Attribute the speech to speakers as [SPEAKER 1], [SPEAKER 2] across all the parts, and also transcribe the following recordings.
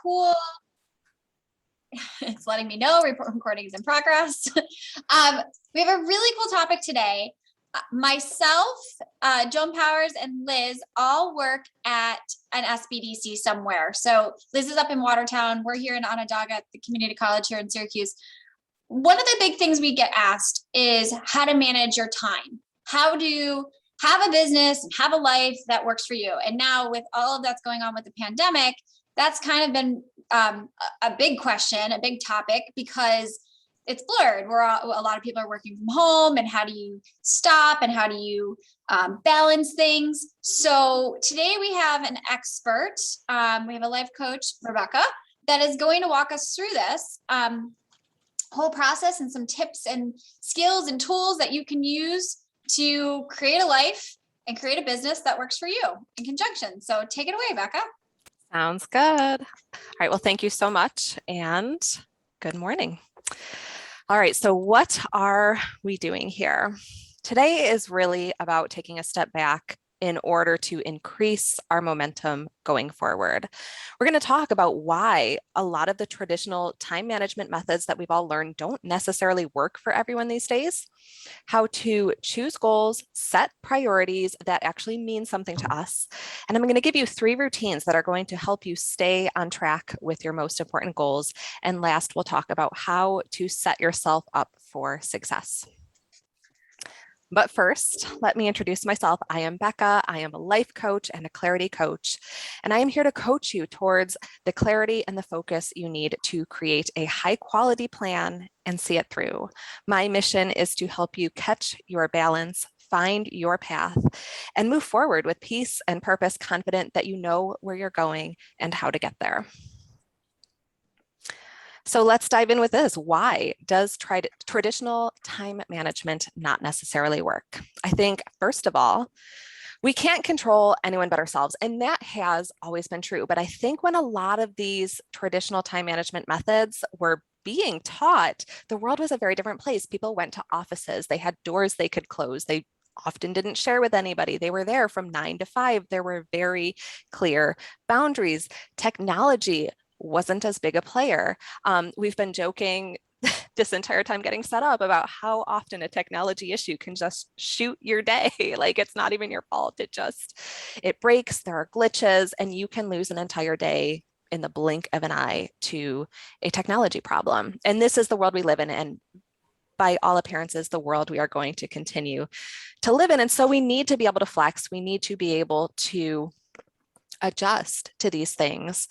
[SPEAKER 1] cool. It's letting me know recording is in progress. We have a really cool topic today. Myself, Joan Powers, and Liz all work at an SBDC somewhere. So Liz is up in Watertown. We're here in Onondaga at the community college here in Syracuse. One of the big things we get asked is how to manage your time. How to have a business and have a life that works for you. And now with all of that's going on with the pandemic, that's kind of been a big question, a big topic, because it's blurred. A lot of people are working from home, and how do you stop and how do you balance things? So today we have an expert. We have a life coach, Rebecca, that is going to walk us through this whole process and some tips and skills and tools that you can use to create a life and create a business that works for you in conjunction. So take it away, Becca.
[SPEAKER 2] Sounds good. All right. Well, thank you so much, and good morning. All right. So what are we doing here? Today is really about taking a step back in order to increase our momentum going forward. We're going to talk about why a lot of the traditional time management methods that we've all learned don't necessarily work for everyone these days, how to choose goals, set priorities that actually mean something to us. And I'm going to give you 3 routines that are going to help you stay on track with your most important goals. And last, we'll talk about how to set yourself up for success. But first, let me introduce myself. I am Becca. I am a life coach and a clarity coach, and I am here to coach you towards the clarity and the focus you need to create a high quality plan and see it through. My mission is to help you catch your balance, find your path, and move forward with peace and purpose, confident that you know where you're going and how to get there. So let's dive in with this. Why does traditional time management not necessarily work? I think, first of all, we can't control anyone but ourselves, and that has always been true. But I think when a lot of these traditional time management methods were being taught, the world was a very different place. People went to offices. They had doors they could close. They often didn't share with anybody. They were there from 9 to 5. There were very clear boundaries. Technology wasn't as big a player. We've been joking this entire time getting set up about how often a technology issue can just shoot your day. Like, it's not even your fault. It breaks, there are glitches, and you can lose an entire day in the blink of an eye to a technology problem. And this is the world we live in. And by all appearances, the world we are going to continue to live in. And so we need to be able to flex. We need to be able to adjust to these things.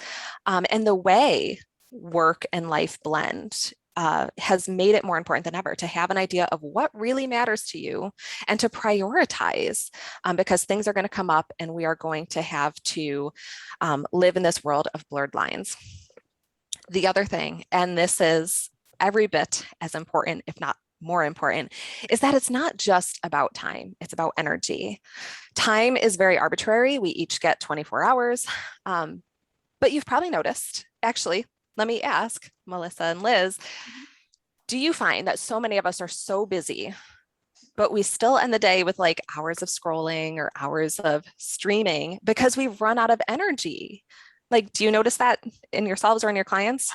[SPEAKER 2] And the way work and life blend has made it more important than ever to have an idea of what really matters to you and to prioritize, because things are going to come up and we are going to have to live in this world of blurred lines. The other thing, and this is every bit as important, if not more important, is that it's not just about time, it's about energy. Time is very arbitrary. We each get 24 hours, but you've probably noticed, actually, let me ask Melissa and Liz, do you find that so many of us are so busy, but we still end the day with like hours of scrolling or hours of streaming because we've run out of energy? Like, do you notice that in yourselves or in your clients?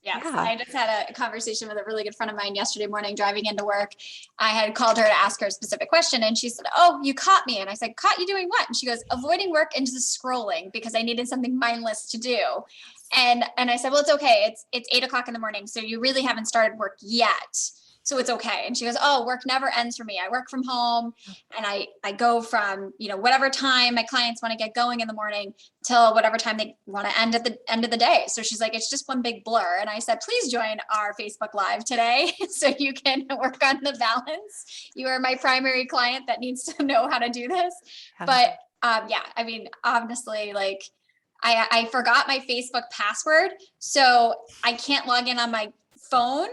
[SPEAKER 1] Yes, yeah. I just had a conversation with a really good friend of mine yesterday morning driving into work. I had called her to ask her a specific question, and she said, "Oh, you caught me." And I said, "Caught you doing what?" And she goes, "Avoiding work and just scrolling because I needed something mindless to do." And I said, "Well, it's okay. It's 8:00 in the morning, so you really haven't started work yet. So it's okay." And she goes, "Oh, work never ends for me. I work from home, and I go from, whatever time my clients want to get going in the morning till whatever time they want to end at the end of the day." So she's like, "It's just one big blur." And I said, "Please join our Facebook Live today so you can work on the balance. You are my primary client that needs to know how to do this." But honestly, like I forgot my Facebook password, so I can't log in on my phone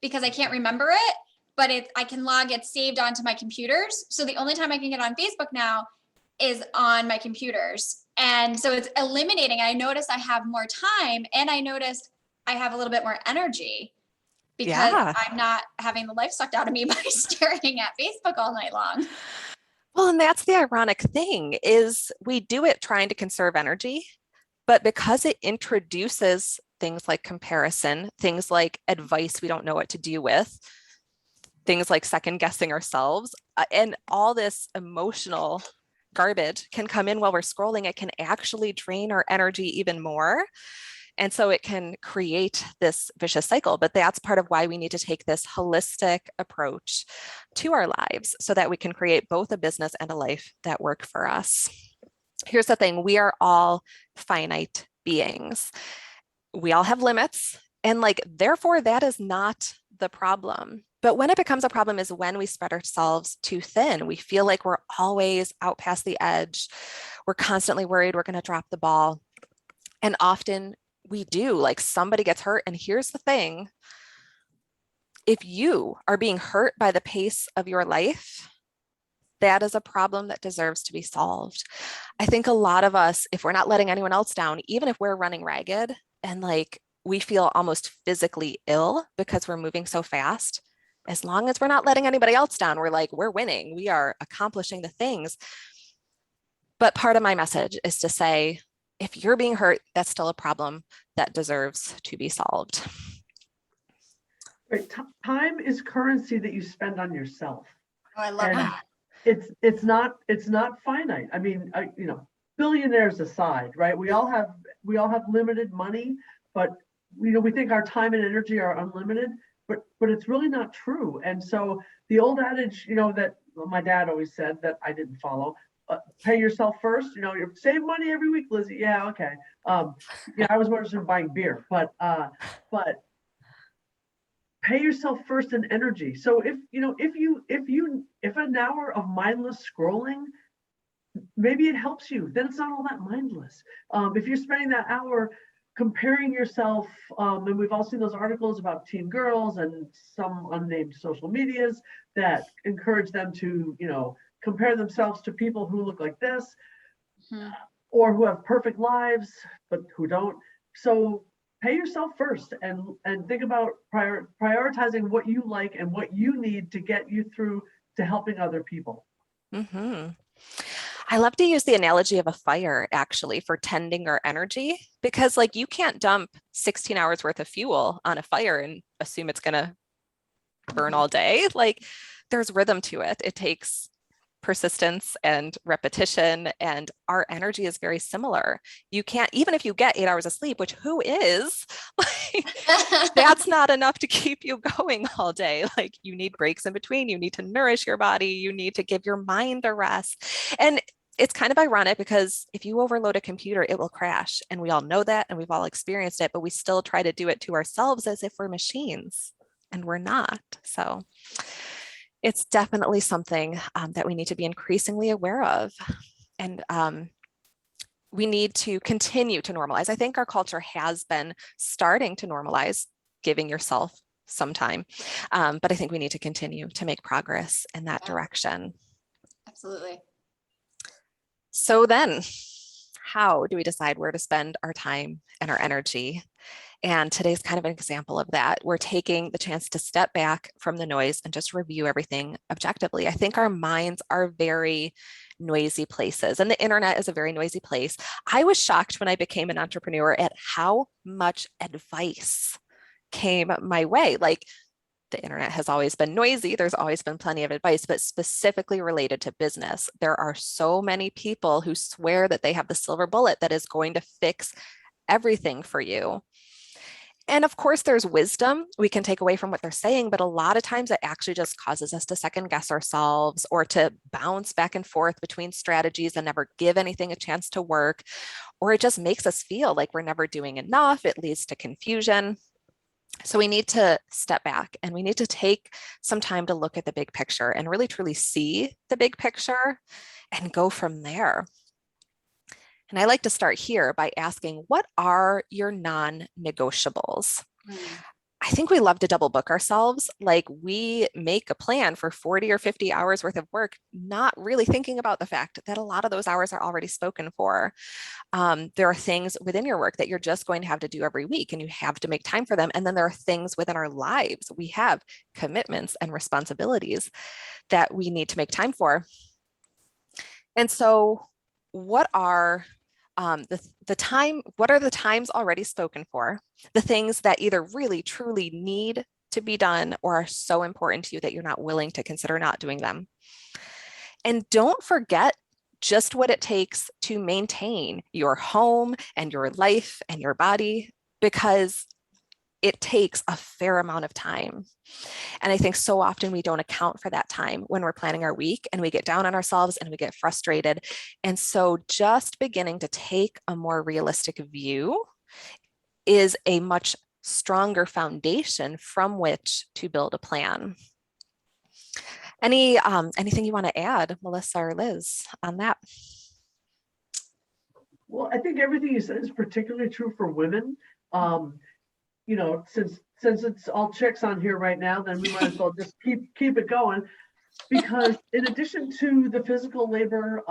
[SPEAKER 1] because I can't remember it, but I can log it saved onto my computers. So the only time I can get on Facebook now is on my computers. And so it's eliminating. I noticed I have more time, and I noticed I have a little bit more energy because I'm not having the life sucked out of me by staring at Facebook all night long.
[SPEAKER 2] Well, and that's the ironic thing is we do it trying to conserve energy, But because it introduces things like comparison, things like advice we don't know what to do with, things like second guessing ourselves, and all this emotional garbage can come in while we're scrolling, it can actually drain our energy even more. And so it can create this vicious cycle. But that's part of why we need to take this holistic approach to our lives so that we can create both a business and a life that work for us. Here's the thing, we are all finite beings. We all have limits, and therefore that is not the problem. But when it becomes a problem is when we spread ourselves too thin. We feel like we're always out past the edge. We're constantly worried we're going to drop the ball. And often we do, somebody gets hurt. And here's the thing, if you are being hurt by the pace of your life, that is a problem that deserves to be solved. I think a lot of us, if we're not letting anyone else down, even if we're running ragged and we feel almost physically ill because we're moving so fast, as long as we're not letting anybody else down, we're winning. We are accomplishing the things. But part of my message is to say, if you're being hurt, that's still a problem that deserves to be solved.
[SPEAKER 3] Right. Time is currency that you spend on yourself.
[SPEAKER 1] Oh, I love that.
[SPEAKER 3] It's not finite. I mean, billionaires aside, right? We all have limited money, but we think our time and energy are unlimited, but it's really not true. And so the old adage, that my dad always said that I didn't follow, pay yourself first. You save money every week, Lizzie. Yeah, okay. I was more interested in buying beer, but pay yourself first in energy. So if an hour of mindless scrolling, maybe it helps you, then it's not all that mindless. If you're spending that hour comparing yourself, and we've all seen those articles about teen girls and some unnamed social medias that encourage them to, compare themselves to people who look like this, or who have perfect lives, but who don't. So pay yourself first and think about prioritizing what you like and what you need to get you through to helping other people.
[SPEAKER 2] Mm-hmm. I love to use the analogy of a fire actually for tending our energy, because you can't dump 16 hours worth of fuel on a fire and assume it's going to burn all day. There's rhythm to it. It takes persistence and repetition, and our energy is very similar. You can't, even if you get 8 hours of sleep, which who is, that's not enough to keep you going all day. You need breaks in between. You need to nourish your body. You need to give your mind a rest. And it's kind of ironic because if you overload a computer, it will crash. And we all know that, and we've all experienced it, but we still try to do it to ourselves as if we're machines, and we're not. So it's definitely something that we need to be increasingly aware of. And we need to continue to normalize. I think our culture has been starting to normalize giving yourself some time, but I think we need to continue to make progress in that direction.
[SPEAKER 1] Absolutely.
[SPEAKER 2] So then, how do we decide where to spend our time and our energy? And today's kind of an example of that. We're taking the chance to step back from the noise and just review everything objectively. I think our minds are very noisy places, and the internet is a very noisy place. I was shocked when I became an entrepreneur at how much advice came my way. The internet has always been noisy. There's always been plenty of advice, but specifically related to business, there are so many people who swear that they have the silver bullet that is going to fix everything for you. And of course, there's wisdom we can take away from what they're saying, but a lot of times it actually just causes us to second guess ourselves or to bounce back and forth between strategies and never give anything a chance to work, or it just makes us feel like we're never doing enough. It leads to confusion. So we need to step back and we need to take some time to look at the big picture and really truly see the big picture and go from there. And I like to start here by asking, what are your non-negotiables? I think we love to double book ourselves. We make a plan for 40 or 50 hours worth of work, not really thinking about the fact that a lot of those hours are already spoken for. There are things within your work that you're just going to have to do every week, and you have to make time for them. And then there are things within our lives. We have commitments and responsibilities that we need to make time for. And so what are the time, what are the times already spoken for? The things that either really truly need to be done or are so important to you that you're not willing to consider not doing them. And don't forget just what it takes to maintain your home and your life and your body, because it takes a fair amount of time. And I think so often we don't account for that time when we're planning our week, and we get down on ourselves and we get frustrated. And so just beginning to take a more realistic view is a much stronger foundation from which to build a plan. Anything you want to add, Melissa or Liz, on that?
[SPEAKER 3] Well, I think everything you said is particularly true for women. You know, since it's all chicks on here right now, then we might as well just keep it going. Because in addition to the physical labor,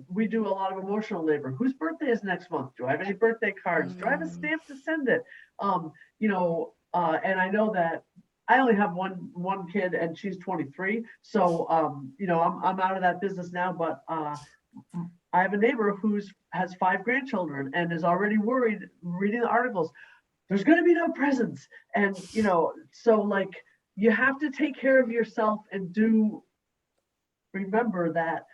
[SPEAKER 3] we do a lot of emotional labor. Whose birthday is next month? Do I have any birthday cards? Do I have a stamp to send it? You know, and I know that I only have one kid, and she's 23. So you know, I'm out of that business now. But I have a neighbor has 5 grandchildren and is already worried reading the articles. There's going to be no presents, and you know, so like you have to take care of yourself and remember that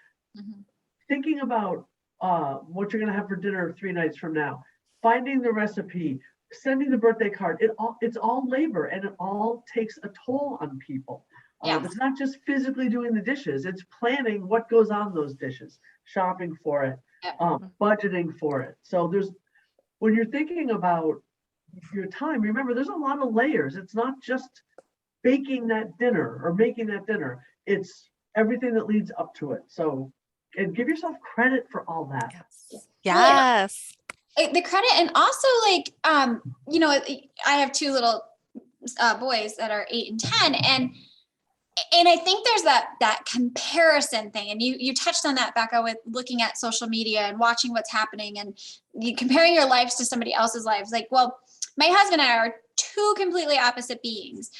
[SPEAKER 3] thinking about what you're going to have for dinner 3 nights from now, finding the recipe, sending the birthday card, it's all labor, and it all takes a toll on people. It's not just physically doing the dishes, it's planning what goes on those dishes, shopping for it, budgeting for it. So when you're thinking about your time, remember there's a lot of layers. It's not just baking that dinner or making that dinner, it's everything that leads up to it. So, and give yourself credit for all that.
[SPEAKER 2] Yes.
[SPEAKER 1] The credit, and also like, you know, I have 2 little boys that are 8 and 10, and I think there's that comparison thing, and you touched on that, Becca, with looking at social media and watching what's happening and comparing your lives to somebody else's lives. Like, well, my husband and I are 2 completely opposite beings.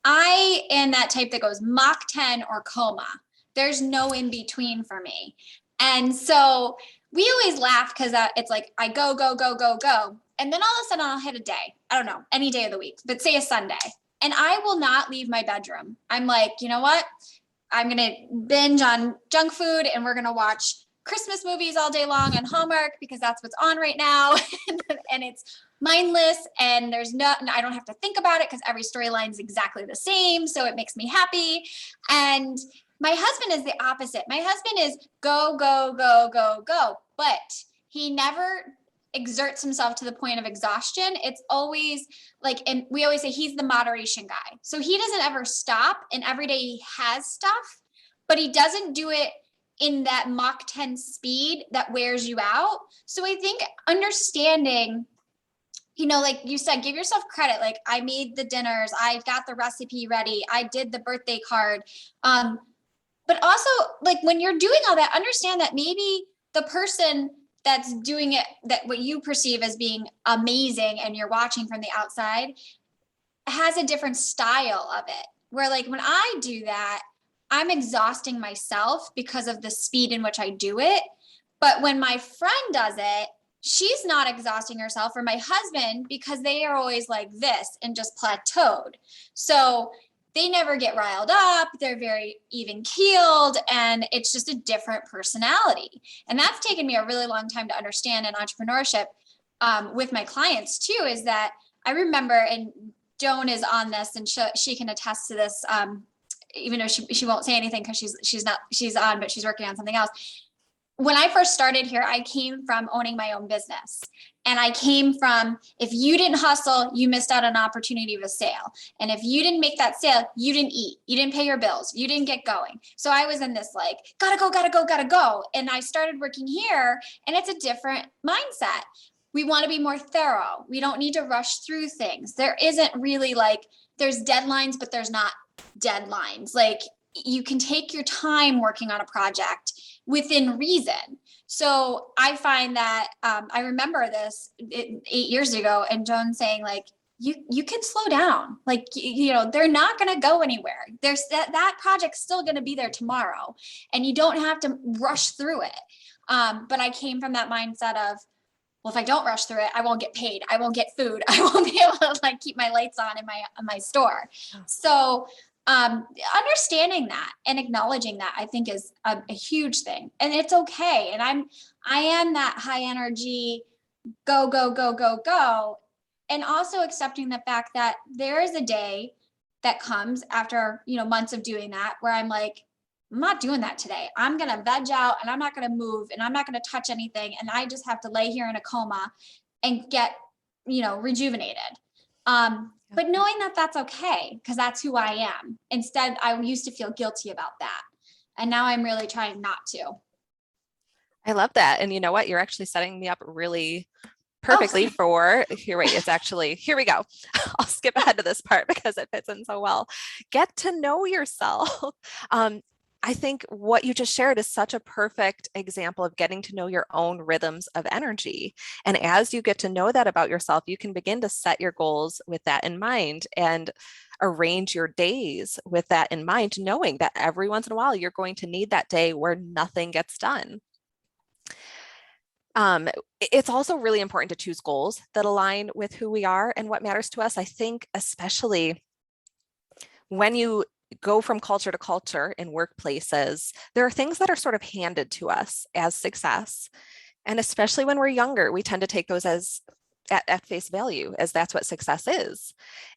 [SPEAKER 1] I am that type that goes Mach 10 or coma. There's no in between for me. And so we always laugh because it's like I go. And then all of a sudden I'll hit a day. I don't know, any day of the week, but say a Sunday. And I will not leave my bedroom. I'm like, you know what? I'm going to binge on junk food, and we're going to watch Christmas movies all day long on Hallmark because that's what's on right now. And it's mindless, and I don't have to think about it because every storyline is exactly the same. So it makes me happy. And my husband is the opposite. My husband is go. But he never exerts himself to the point of exhaustion. It's always like, and we always say he's the moderation guy. So he doesn't ever stop, and every day he has stuff, but he doesn't do it in that Mach 10 speed that wears you out. So I think understanding, you know, like you said, give yourself credit. Like, I made the dinners, I got the recipe ready, I did the birthday card. But also, like, when you're doing all that, understand that maybe the person that's doing it, that what you perceive as being amazing and you're watching from the outside, has a different style of it. Where like when I do that, I'm exhausting myself because of the speed in which I do it. But when my friend does it, she's not exhausting herself, or my husband, because they are always like this and just plateaued. So they never get riled up. They're very even keeled, and it's just a different personality. And that's taken me a really long time to understand in entrepreneurship with my clients too, is that I remember, and Joan is on this and she can attest to this, even though she won't say anything because she's on, but she's working on something else. When I first started here, I came from owning my own business. And I came from, if you didn't hustle, you missed out on an opportunity of a sale. And if you didn't make that sale, you didn't eat, you didn't pay your bills, you didn't get going. So I was in this like, gotta go. And I started working here, and it's a different mindset. We want to be more thorough. We don't need to rush through things. There isn't really like, there's deadlines, but there's not deadlines. Like, you can take your time working on a project within reason. So I find that I remember this 8 years ago, and Joan saying like, you can slow down. Like, you know, they're not going to go anywhere. There's that project's still going to be there tomorrow, and you don't have to rush through it. But I came from that mindset of, well, if I don't rush through it, I won't get paid. I won't get food. I won't be able to like keep my lights on in my store. So understanding that and acknowledging that, I think, is a huge thing, and it's okay. And I am that high energy, go, go, go, go, go. And also accepting the fact that there is a day that comes after, months of doing that, where I'm like, I'm not doing that today. I'm going to veg out and I'm not going to move and I'm not going to touch anything. And I just have to lay here in a coma and get, rejuvenated. But knowing that that's okay, because that's who I am. Instead, I used to feel guilty about that. And now I'm really trying not to.
[SPEAKER 2] I love that. And you know what? You're actually setting me up really perfectly for here. Wait, it's actually, here we go. I'll skip ahead to this part because it fits in so well. Get to know yourself. I think what you just shared is such a perfect example of getting to know your own rhythms of energy. And as you get to know that about yourself, you can begin to set your goals with that in mind and arrange your days with that in mind, knowing that every once in a while, you're going to need that day where nothing gets done. It's also really important to choose goals that align with who we are and what matters to us. I think especially when you go from culture to culture in workplaces, there are things that are sort of handed to us as success. And especially when we're younger, we tend to take those as at face value, as that's what success is.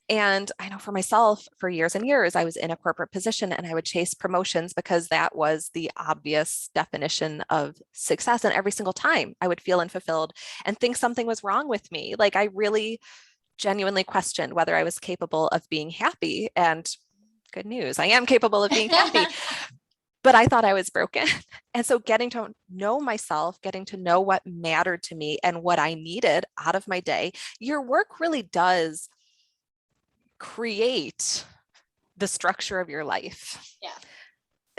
[SPEAKER 2] And I know for myself, for years and years, I was in a corporate position and I would chase promotions because that was the obvious definition of success. And every single time I would feel unfulfilled and think something was wrong with me. Like I really genuinely questioned whether I was capable of being happy. And good news, I am capable of being happy. But I thought I was broken. And so getting to know myself, getting to know what mattered to me and what I needed out of my day, your work really does create the structure of your life.
[SPEAKER 1] Yeah.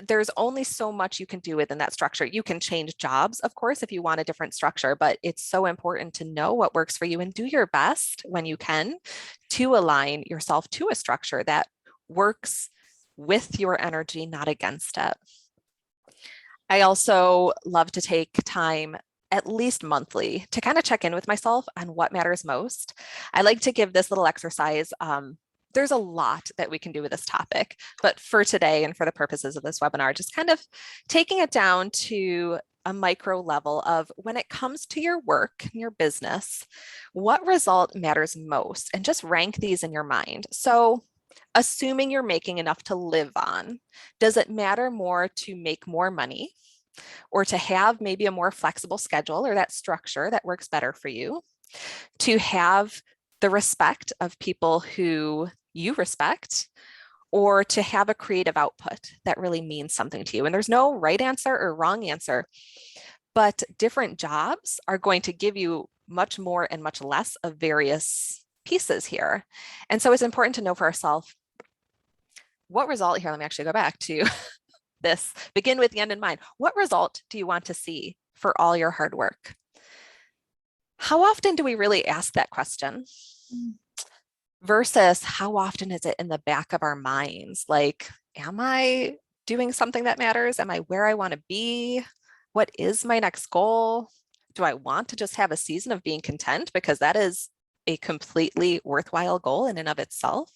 [SPEAKER 2] There's only so much you can do within that structure. You can change jobs, of course, if you want a different structure, but it's so important to know what works for you and do your best when you can to align yourself to a structure that works with your energy, not against it. I also love to take time at least monthly to kind of check in with myself on what matters most. I like to give this little exercise. There's a lot that we can do with this topic, but for today and for the purposes of this webinar, just kind of taking it down to a micro level of when it comes to your work, your business, what result matters most, and just rank these in your mind. So assuming you're making enough to live on, does it matter more to make more money or to have maybe a more flexible schedule or that structure that works better for you, to have the respect of people who you respect, or to have a creative output that really means something to you? And there's no right answer or wrong answer, but different jobs are going to give you much more and much less of various pieces here. And so it's important to know for ourselves what result here. Let me actually go back to this, begin with the end in mind. What result do you want to see for all your hard work? How often do we really ask that question? Versus how often is it in the back of our minds? Like, am I doing something that matters? Am I where I want to be? What is my next goal? Do I want to just have a season of being content? Because that is a completely worthwhile goal in and of itself.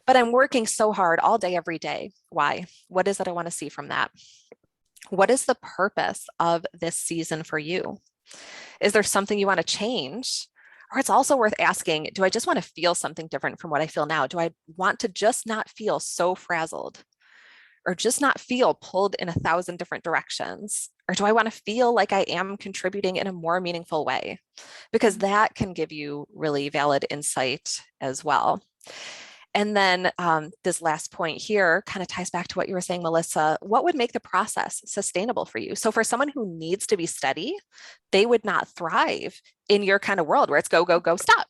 [SPEAKER 2] But I'm working so hard all day, every day. Why? What is it I want to see from that? What is the purpose of this season for you? Is there something you want to change? Or it's also worth asking, do I just want to feel something different from what I feel now? Do I want to just not feel so frazzled? Or just not feel pulled in 1,000 different directions? Or do I want to feel like I am contributing in a more meaningful way? Because that can give you really valid insight as well. And then this last point here kind of ties back to what you were saying, Melissa. What would make the process sustainable for you? So for someone who needs to be steady, they would not thrive in your kind of world where it's go, go, go, stop.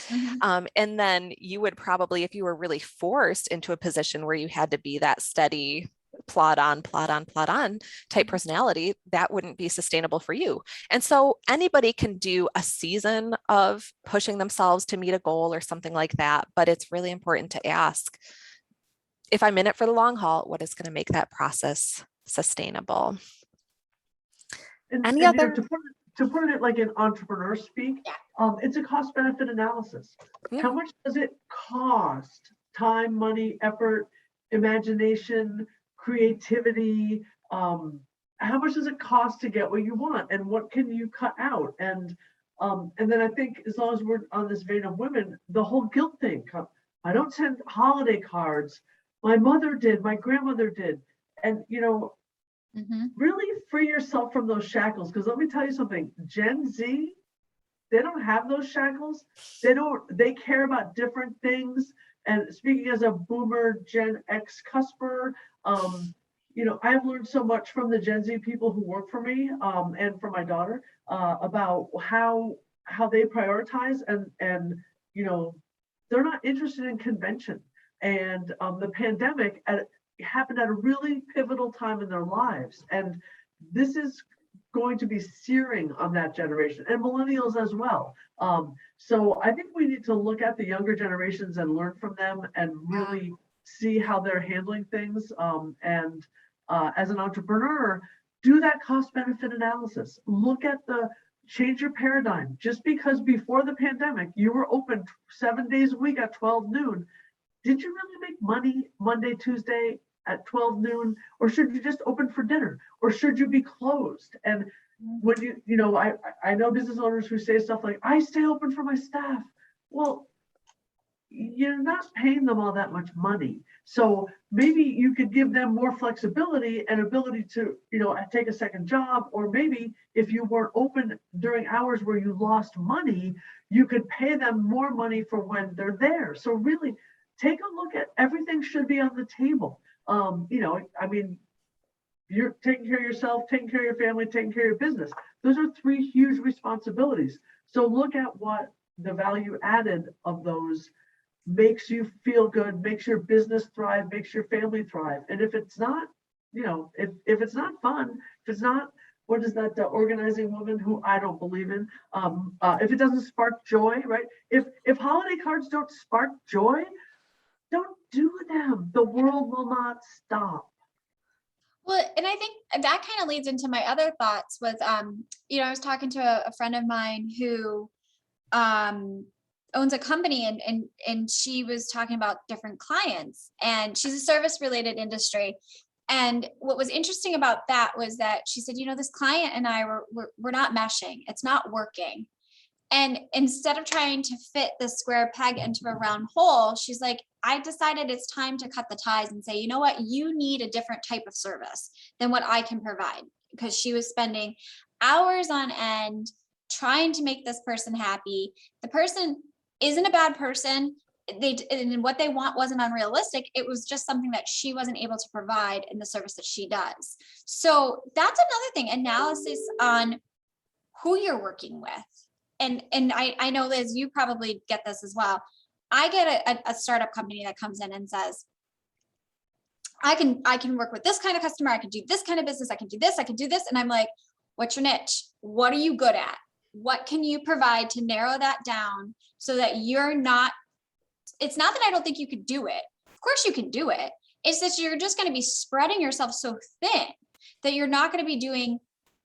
[SPEAKER 1] Mm-hmm.
[SPEAKER 2] And then you would probably, if you were really forced into a position where you had to be that steady, plod on type personality, that wouldn't be sustainable for you. And so anybody can do a season of pushing themselves to meet a goal or something like that. But it's really important to ask, if I'm in it for the long haul, what is going to make that process sustainable?
[SPEAKER 3] And,
[SPEAKER 2] Any
[SPEAKER 3] and
[SPEAKER 2] other?
[SPEAKER 3] to put it like in entrepreneur speak,
[SPEAKER 1] Yeah.
[SPEAKER 3] it's a cost benefit analysis.
[SPEAKER 2] Yeah.
[SPEAKER 3] How much does it cost? Time, money, effort, imagination, creativity. How much does it cost to get what you want, and what can you cut out? And then I think as long as we're on this vein of women, the whole guilt thing. I don't send holiday cards. My mother did. My grandmother did. And really free yourself from those shackles. Because let me tell you something. Gen Z, they don't have those shackles. They care about different things. And speaking as a boomer Gen X cusper, I've learned so much from the Gen Z people who work for me, and for my daughter, about how they prioritize, and they're not interested in convention. And the pandemic happened at a really pivotal time in their lives, and this is going to be searing on that generation and millennials as well. So I think we need to look at the younger generations and learn from them, and really see how they're handling things. And as an entrepreneur, do that cost benefit analysis. Look at change your paradigm. Just because before the pandemic you were open 7 days a week at 12 noon, did you really make money Monday, Tuesday at 12 noon? Or should you just open for dinner? Or should you be closed? And when I know business owners who say stuff like, I stay open for my staff. Well, you're not paying them all that much money. So maybe you could give them more flexibility and ability to, take a second job. Or maybe if you weren't open during hours where you lost money, you could pay them more money for when they're there. So really take a look at everything should be on the table. You're taking care of yourself, taking care of your family, taking care of your business. Those are 3 huge responsibilities. So look at what the value added of those makes you feel good, makes your business thrive, makes your family thrive. And if it's not, if it's not fun, if it's not, what is that organizing woman who I don't believe in? If it doesn't spark joy, right? If holiday cards don't spark joy, don't do them. The world will not stop.
[SPEAKER 1] Well, and I think that kind of leads into my other thoughts was, I was talking to a friend of mine who owns a company, and she was talking about different clients, and she's a service related industry. And what was interesting about that was that she said, this client and I we're not meshing. It's not working. And instead of trying to fit the square peg into a round hole, she's like, I decided it's time to cut the ties and say, you know what, you need a different type of service than what I can provide. Because she was spending hours on end trying to make this person happy. The person isn't a bad person. And what they want wasn't unrealistic. It was just something that she wasn't able to provide in the service that she does. So that's another thing, analysis on who you're working with. And I know, Liz, you probably get this as well. I get a startup company that comes in and says, I can work with this kind of customer. I can do this kind of business. I can do this. I can do this. And I'm like, what's your niche? What are you good at? What can you provide to narrow that down so that you're not, it's not that I don't think you could do it. Of course you can do it. It's that you're just going to be spreading yourself so thin that you're not going to be doing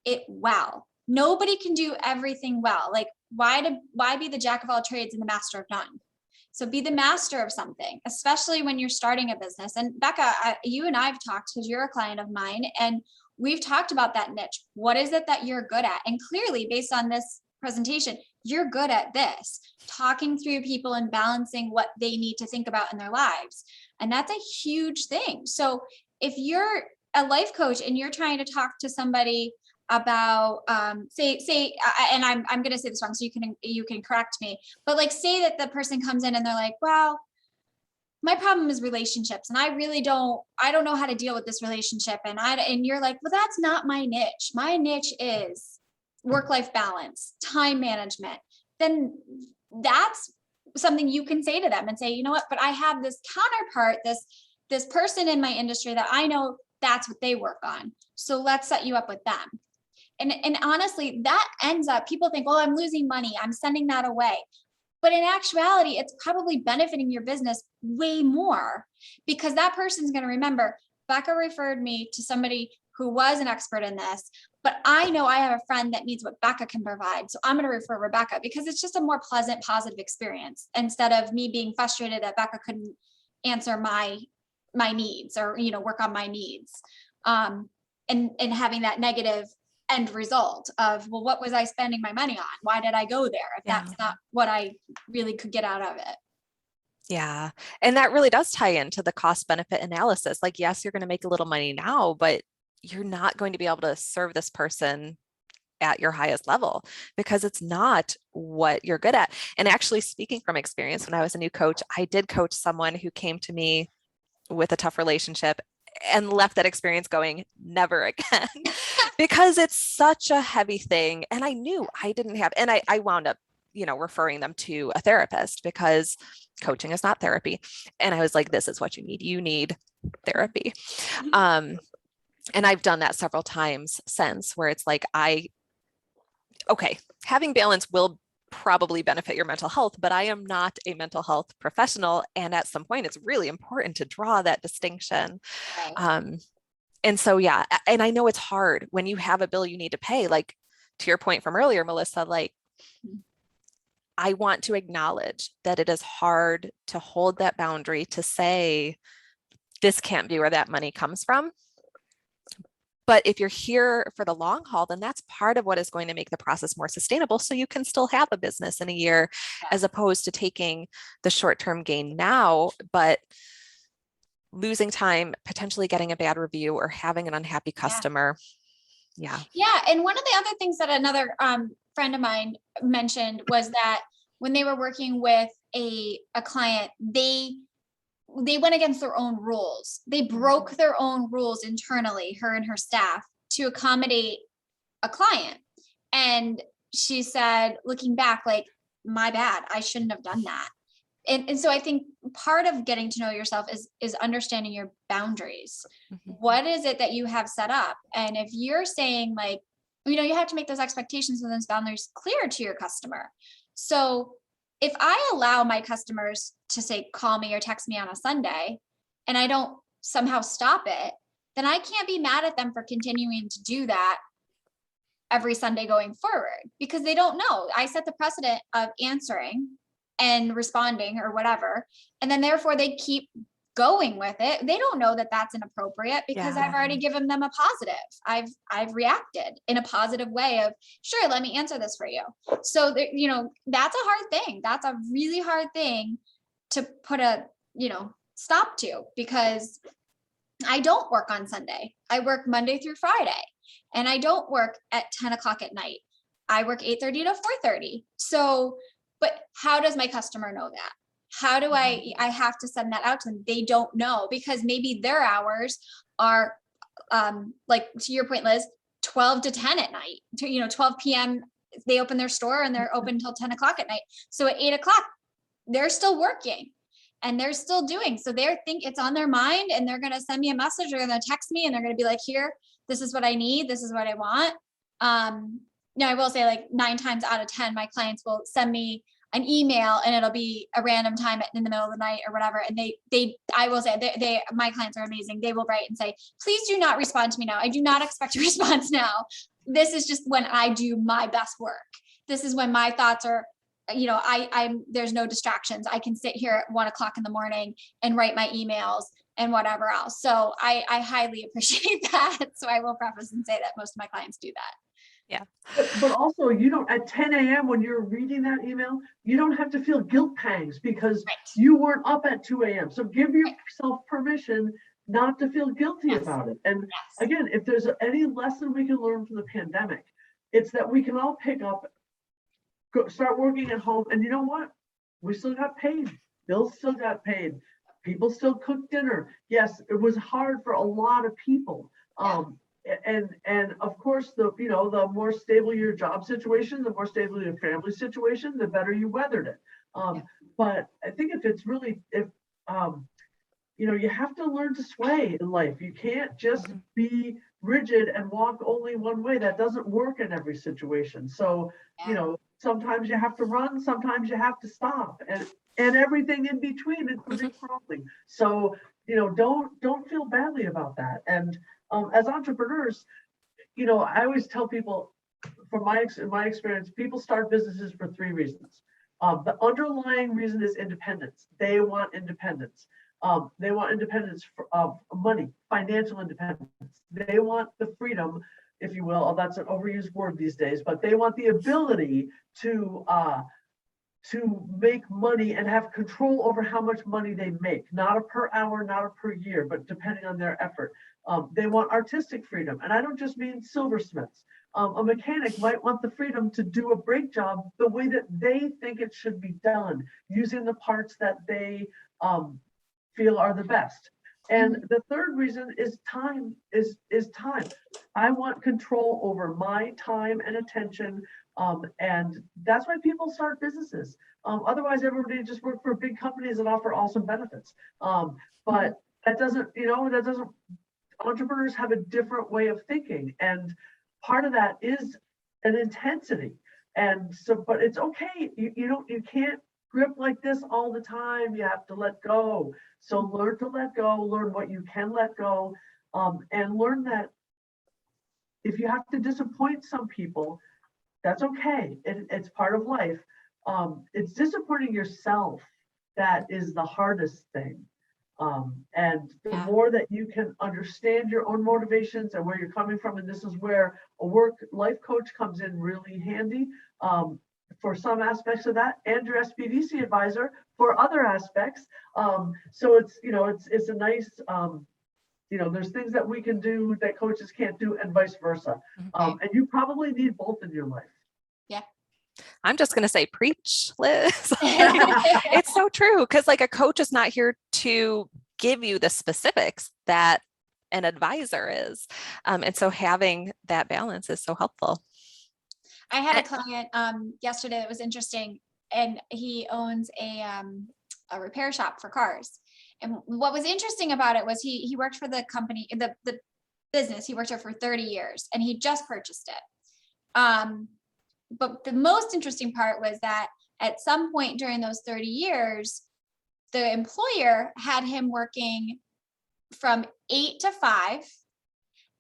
[SPEAKER 1] it well. Nobody can do everything well. Like, why be the jack of all trades and the master of none? So be the master of something, especially when you're starting a business. And Becca, you and I have talked, because you're a client of mine, and we've talked about that niche. What is it that you're good at? And clearly, based on this presentation, you're good at this, talking through people and balancing what they need to think about in their lives. And that's a huge thing. So if you're a life coach and you're trying to talk to somebody about say and I'm going to say this wrong, so you can correct me, but like, say that the person comes in and they're like, well, my problem is relationships, and I don't know how to deal with this relationship, and you're like, well, that's not my niche. My niche is work-life balance, time management. Then that's something you can say to them and say, you know what, but I have this counterpart, this person in my industry that I know that's what they work on. So let's set you up with them. And honestly, that ends up, people think, well, I'm losing money, I'm sending that away. But in actuality, it's probably benefiting your business way more, because that person's going to remember, Becca referred me to somebody who was an expert in this, but I know I have a friend that needs what Becca can provide. So I'm going to refer Rebecca because it's just a more pleasant, positive experience instead of me being frustrated that Becca couldn't answer my needs or, work on my needs. And having that negative end result of, well, what was I spending my money on? Why did I go there? If that's not what I really could get out of it.
[SPEAKER 2] Yeah. And that really does tie into the cost benefit analysis. Like, yes, you're going to make a little money now, but you're not going to be able to serve this person at your highest level because it's not what you're good at. And actually, speaking from experience, when I was a new coach, I did coach someone who came to me with a tough relationship and left that experience going, never again, because it's such a heavy thing. And I knew I didn't have, and I wound up, referring them to a therapist because coaching is not therapy. And I was like, this is what you need. You need therapy. And I've done that several times since, where it's like, having balance will probably benefit your mental health, but I am not a mental health professional. And at some point, it's really important to draw that distinction.
[SPEAKER 1] Right.
[SPEAKER 2] And so, yeah, and I know it's hard when you have a bill you need to pay, like to your point from earlier, Melissa, like, I want to acknowledge that it is hard to hold that boundary to say, this can't be where that money comes from. But if you're here for the long haul, then that's part of what is going to make the process more sustainable. So you can still have a business in a year, as opposed to taking the short-term gain now, but losing time, potentially getting a bad review or having an unhappy customer. Yeah.
[SPEAKER 1] And one of the other things that another friend of mine mentioned was that when they were working with a client, they went against their own rules. They broke their own rules internally, her and her staff, to accommodate a client. And she said, looking back, like, my bad, I shouldn't have done that. And so I think part of getting to know yourself is understanding your boundaries. Mm-hmm. What is it that you have set up? And if you're saying, like, you have to make those expectations and those boundaries clear to your customer. So if I allow my customers to say, call me or text me on a Sunday, and I don't somehow stop it, then I can't be mad at them for continuing to do that every Sunday going forward, because they don't know. I set the precedent of answering and responding or whatever. And then therefore they keep going with it. They don't know that that's inappropriate because I've already given them a positive. I've reacted in a positive way of, sure, let me answer this for you. So that's a hard thing. That's a really hard thing to put a, stop to, because I don't work on Sunday. I work Monday through Friday, and I don't work at 10 o'clock at night. I work 8:30 to 4:30. So, but how does my customer know that? How do I have to send that out to them? They don't know, because maybe their hours are, like to your point, Liz, 12 to 10 at night, 12 PM, they open their store and they're open until 10 o'clock at night. So at 8 o'clock, they're still working and they're still doing. So they think it's on their mind, and they're going to send me a message or they're going to text me, and they're going to be like, here, this is what I need. This is what I want. I will say, like, 9 times out of 10, my clients will send me an email, and it'll be a random time in the middle of the night or whatever. And I will say, my clients are amazing. They will write and say, please do not respond to me now. I do not expect a response now. This is just when I do my best work. This is when my thoughts are, there's no distractions. I can sit here at 1 o'clock in the morning and write my emails and whatever else. So I highly appreciate that. So I will preface and say that most of my clients do that.
[SPEAKER 2] Yeah.
[SPEAKER 3] But also, you don't, at 10 a.m. when you're reading that email, you don't have to feel guilt pangs because you weren't up at 2 a.m. So give yourself permission not to feel guilty about it. And again, if there's any lesson we can learn from the pandemic, it's that we can all pick up, start working at home. And you know what? We still got paid. Bills still got paid. People still cooked dinner. Yes, it was hard for a lot of people. And of course, the more stable your job situation, the more stable your family situation, the better you weathered it. But I think you have to learn to sway in life. You can't just be rigid and walk only one way. That doesn't work in every situation. So, sometimes you have to run, sometimes you have to stop, and everything in between, including crawling. So, don't feel badly about that. And As entrepreneurs, I always tell people, from my experience, people start businesses for three reasons. The underlying reason is independence. They want independence. They want independence of money, financial independence. They want the freedom, if you will. That's an overused word these days, but they want the ability to make money and have control over how much money they make, not a per hour, not a per year, but depending on their effort. They want artistic freedom. And I don't just mean silversmiths. A mechanic might want the freedom to do a brake job the way that they think it should be done, using the parts that they feel are the best. And the third reason is time, is time. I want control over my time and attention. And that's why people start businesses. Otherwise, everybody just work for big companies that offer awesome benefits. But that doesn't, entrepreneurs have a different way of thinking. And part of that is an intensity. And so, but it's okay. You can't grip like this all the time. You have to let go. So learn to let go, learn what you can let go, and learn that if you have to disappoint some people, that's okay. It's part of life. It's disappointing yourself that is the hardest thing. And the more that you can understand your own motivations and where you're coming from, and this is where a work-life coach comes in really handy for some aspects of that, and your SBDC advisor for other aspects. So it's a nice, there's things that we can do that coaches can't do, and vice versa. And you probably need both in your life.
[SPEAKER 1] Yeah.
[SPEAKER 2] I'm just going to say, preach, Liz. It's so true. Because like a coach is not here to give you the specifics that an advisor is. And so having that balance is so helpful.
[SPEAKER 1] I had a client yesterday that was interesting, and he owns a repair shop for cars. And what was interesting about it was he worked for the company, the business. He worked there for 30 years, and he just purchased it. But the most interesting part was that at some point during those 30 years, the employer had him working from 8 to 5,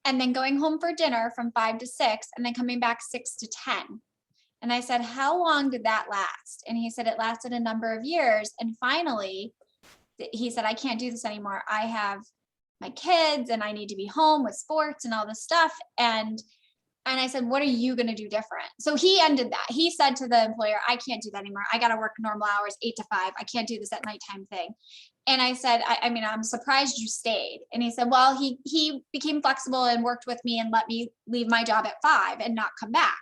[SPEAKER 1] and then going home for dinner from 5 to 6, and then coming back 6 to 10. And I said, how long did that last? And he said it lasted a number of years. And finally, he said, I can't do this anymore. I have my kids and I need to be home with sports and all this stuff. And I said, what are you going to do different? So he ended that. He said to the employer, I can't do that anymore. I got to work normal hours, 8 to 5. I can't do this at nighttime thing. And I said, I mean, I'm surprised you stayed. And he said, well, he became flexible and worked with me and let me leave my job at 5 and not come back.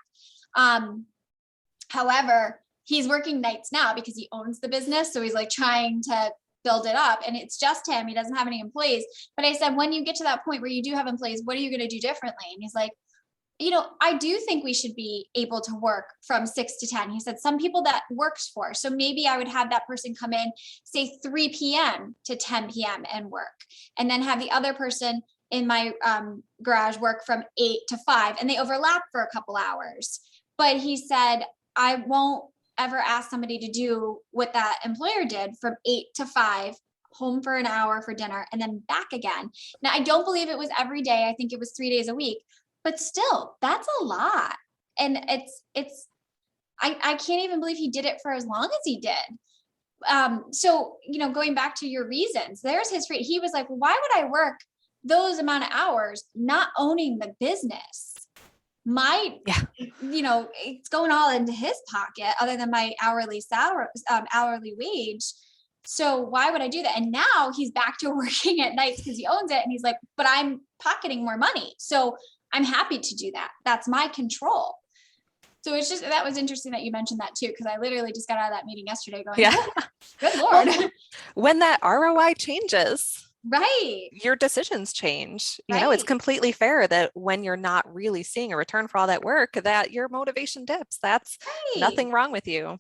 [SPEAKER 1] However, he's working nights now because he owns the business. So he's like trying to build it up, and it's just him. He doesn't have any employees. But I said, when you get to that point where you do have employees, what are you going to do differently? And he's like, I do think we should be able to work from 6 to 10. He said, some people that works for. So maybe I would have that person come in, say 3 p.m. to 10 p.m. and work. And then have the other person in my garage work from 8 to 5. And they overlap for a couple hours. But he said, I won't ever ask somebody to do what that employer did from 8 to 5, home for an hour for dinner, and then back again. Now, I don't believe it was every day. I think it was 3 days a week. But still, that's a lot. And I can't even believe he did it for as long as he did. So, going back to your reasons, there's his free. He was like, why would I work those amount of hours not owning the business? It's going all into his pocket other than my hourly salary, hourly wage. So why would I do that? And now he's back to working at nights because he owns it. And he's like, but I'm pocketing more money. So I'm happy to do that. That's my control. So that was interesting that you mentioned that too, because I literally just got out of that meeting yesterday going, good Lord.
[SPEAKER 2] When that ROI changes,
[SPEAKER 1] right,
[SPEAKER 2] your decisions change.
[SPEAKER 1] Right.
[SPEAKER 2] It's completely fair that when you're not really seeing a return for all that work, that your motivation dips. That's nothing wrong with you.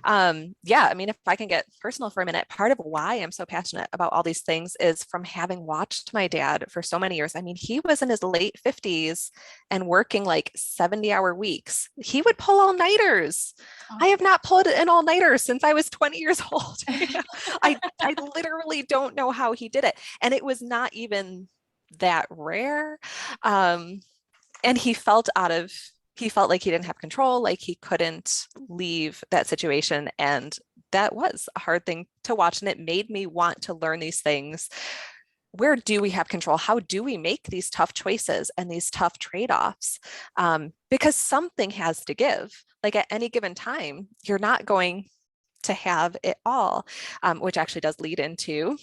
[SPEAKER 2] I mean, if I can get personal for a minute, part of why I'm so passionate about all these things is from having watched my dad for so many years. I mean, he was in his late 50s and working like 70-hour weeks. He would pull all-nighters. I have not pulled an all-nighter since I was 20 years old. I literally don't know how he did it. And it was not even that rare. And he felt like he didn't have control, like he couldn't leave that situation. And that was a hard thing to watch. And it made me want to learn these things. Where do we have control? How do we make these tough choices and these tough trade-offs? Because something has to give. Like at any given time, you're not going to have it all, which actually does lead into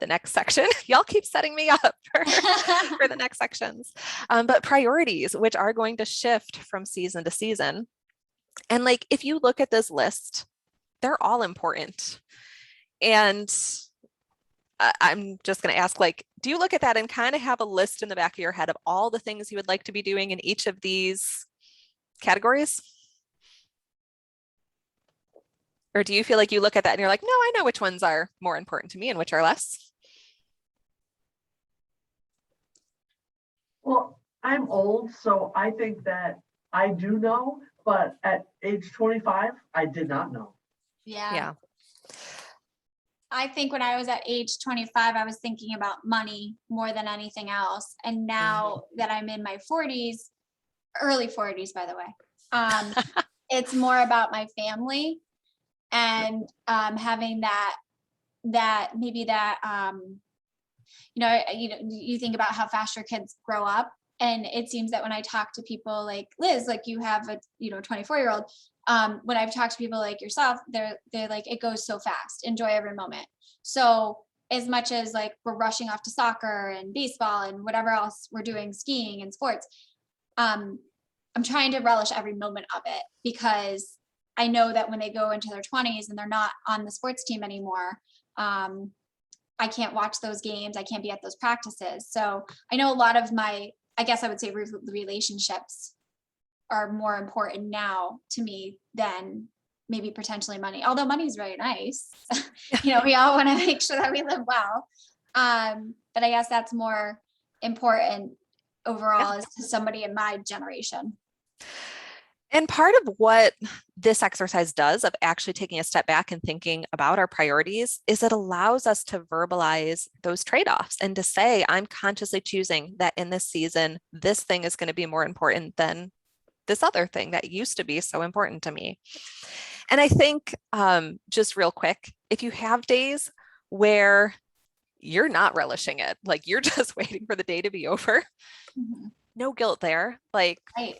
[SPEAKER 2] the next section. Y'all keep setting me up for the next sections. But priorities, which are going to shift from season to season. And like, if you look at this list, they're all important. And I'm just going to ask, like, do you look at that and kind of have a list in the back of your head of all the things you would like to be doing in each of these categories? Or do you feel like you look at that and you're like, no, I know which ones are more important to me and which are less?
[SPEAKER 3] Well, I'm old, so I think that I do know, but at age 25, I did not know.
[SPEAKER 1] Yeah. I think when I was at age 25, I was thinking about money more than anything else. And now that I'm in my 40s, early 40s, by the way, it's more about my family and having you think about how fast your kids grow up. And it seems that when I talk to people like Liz, like you have a 24-year-old, when I've talked to people like yourself, they're like, it goes so fast, enjoy every moment. So as much as like we're rushing off to soccer and baseball and whatever else we're doing, skiing and sports, I'm trying to relish every moment of it, because I know that when they go into their 20s and they're not on the sports team anymore, I can't watch those games. I can't be at those practices. So I know a lot of I guess I would say relationships are more important now to me than maybe potentially money, although money is very nice. We all want to make sure that we live well. But I guess that's more important overall as to somebody in my generation.
[SPEAKER 2] And part of what this exercise does of actually taking a step back and thinking about our priorities is it allows us to verbalize those trade-offs and to say, I'm consciously choosing that in this season, this thing is going to be more important than this other thing that used to be so important to me. And I think just real quick, if you have days where you're not relishing it, like you're just waiting for the day to be over, no guilt there. Like,
[SPEAKER 1] right.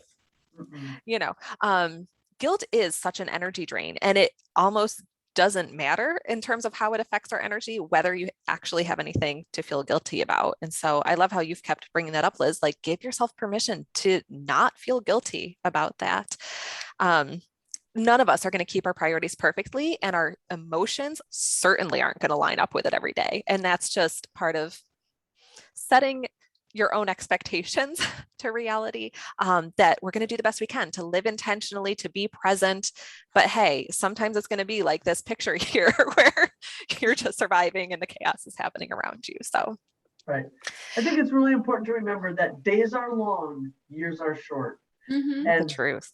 [SPEAKER 2] Guilt is such an energy drain, and it almost doesn't matter in terms of how it affects our energy, whether you actually have anything to feel guilty about. And so I love how you've kept bringing that up, Liz, like give yourself permission to not feel guilty about that. None of us are going to keep our priorities perfectly, and our emotions certainly aren't going to line up with it every day. And that's just part of setting your own expectations to reality, that we're going to do the best we can to live intentionally, to be present. But hey, sometimes it's going to be like this picture here where you're just surviving and the chaos is happening around you. So,
[SPEAKER 3] right. I think it's really important to remember that days are long, years are short.
[SPEAKER 1] Mm-hmm.
[SPEAKER 3] And
[SPEAKER 2] the truth.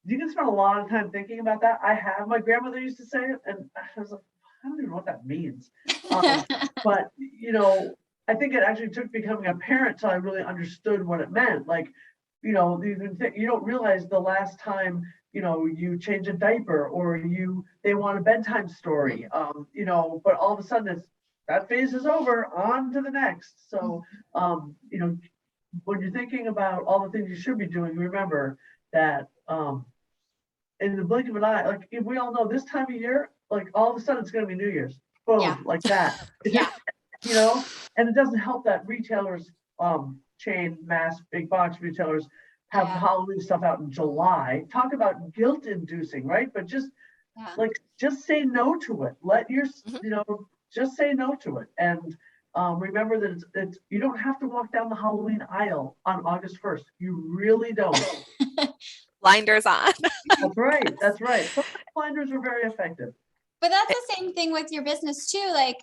[SPEAKER 3] You can spend a lot of time thinking about that. My grandmother used to say it, and I was like, I don't even know what that means. But, I think it actually took becoming a parent till I really understood what it meant. Like, you don't realize the last time, you change a diaper or they want a bedtime story, but all of a sudden that phase is over, on to the next. So, when you're thinking about all the things you should be doing, remember that in the blink of an eye, like if we all know this time of year, like all of a sudden it's going to be New Year's, boom, like that.
[SPEAKER 1] Yeah.
[SPEAKER 3] And it doesn't help that retailers, chain mass big box retailers have Halloween stuff out in July. Talk about guilt inducing, right? But just say no to it. Let your, just say no to it. And remember that it's you don't have to walk down the Halloween aisle on August 1st. You really don't.
[SPEAKER 2] Blinders on.
[SPEAKER 3] That's right. Some blinders are very effective.
[SPEAKER 1] But that's the same thing with your business too. Like,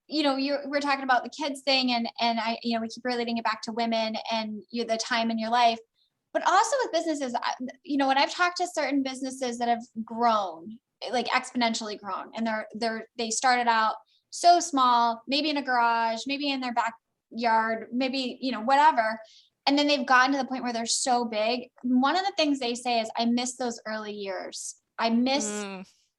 [SPEAKER 1] we're talking about the kids thing, and we keep relating it back to women and the time in your life, but also with businesses, when I've talked to certain businesses that have grown, like exponentially grown, and they started out so small, maybe in a garage, maybe in their backyard, maybe, whatever. And then they've gotten to the point where they're so big. One of the things they say is, I miss those early years. I miss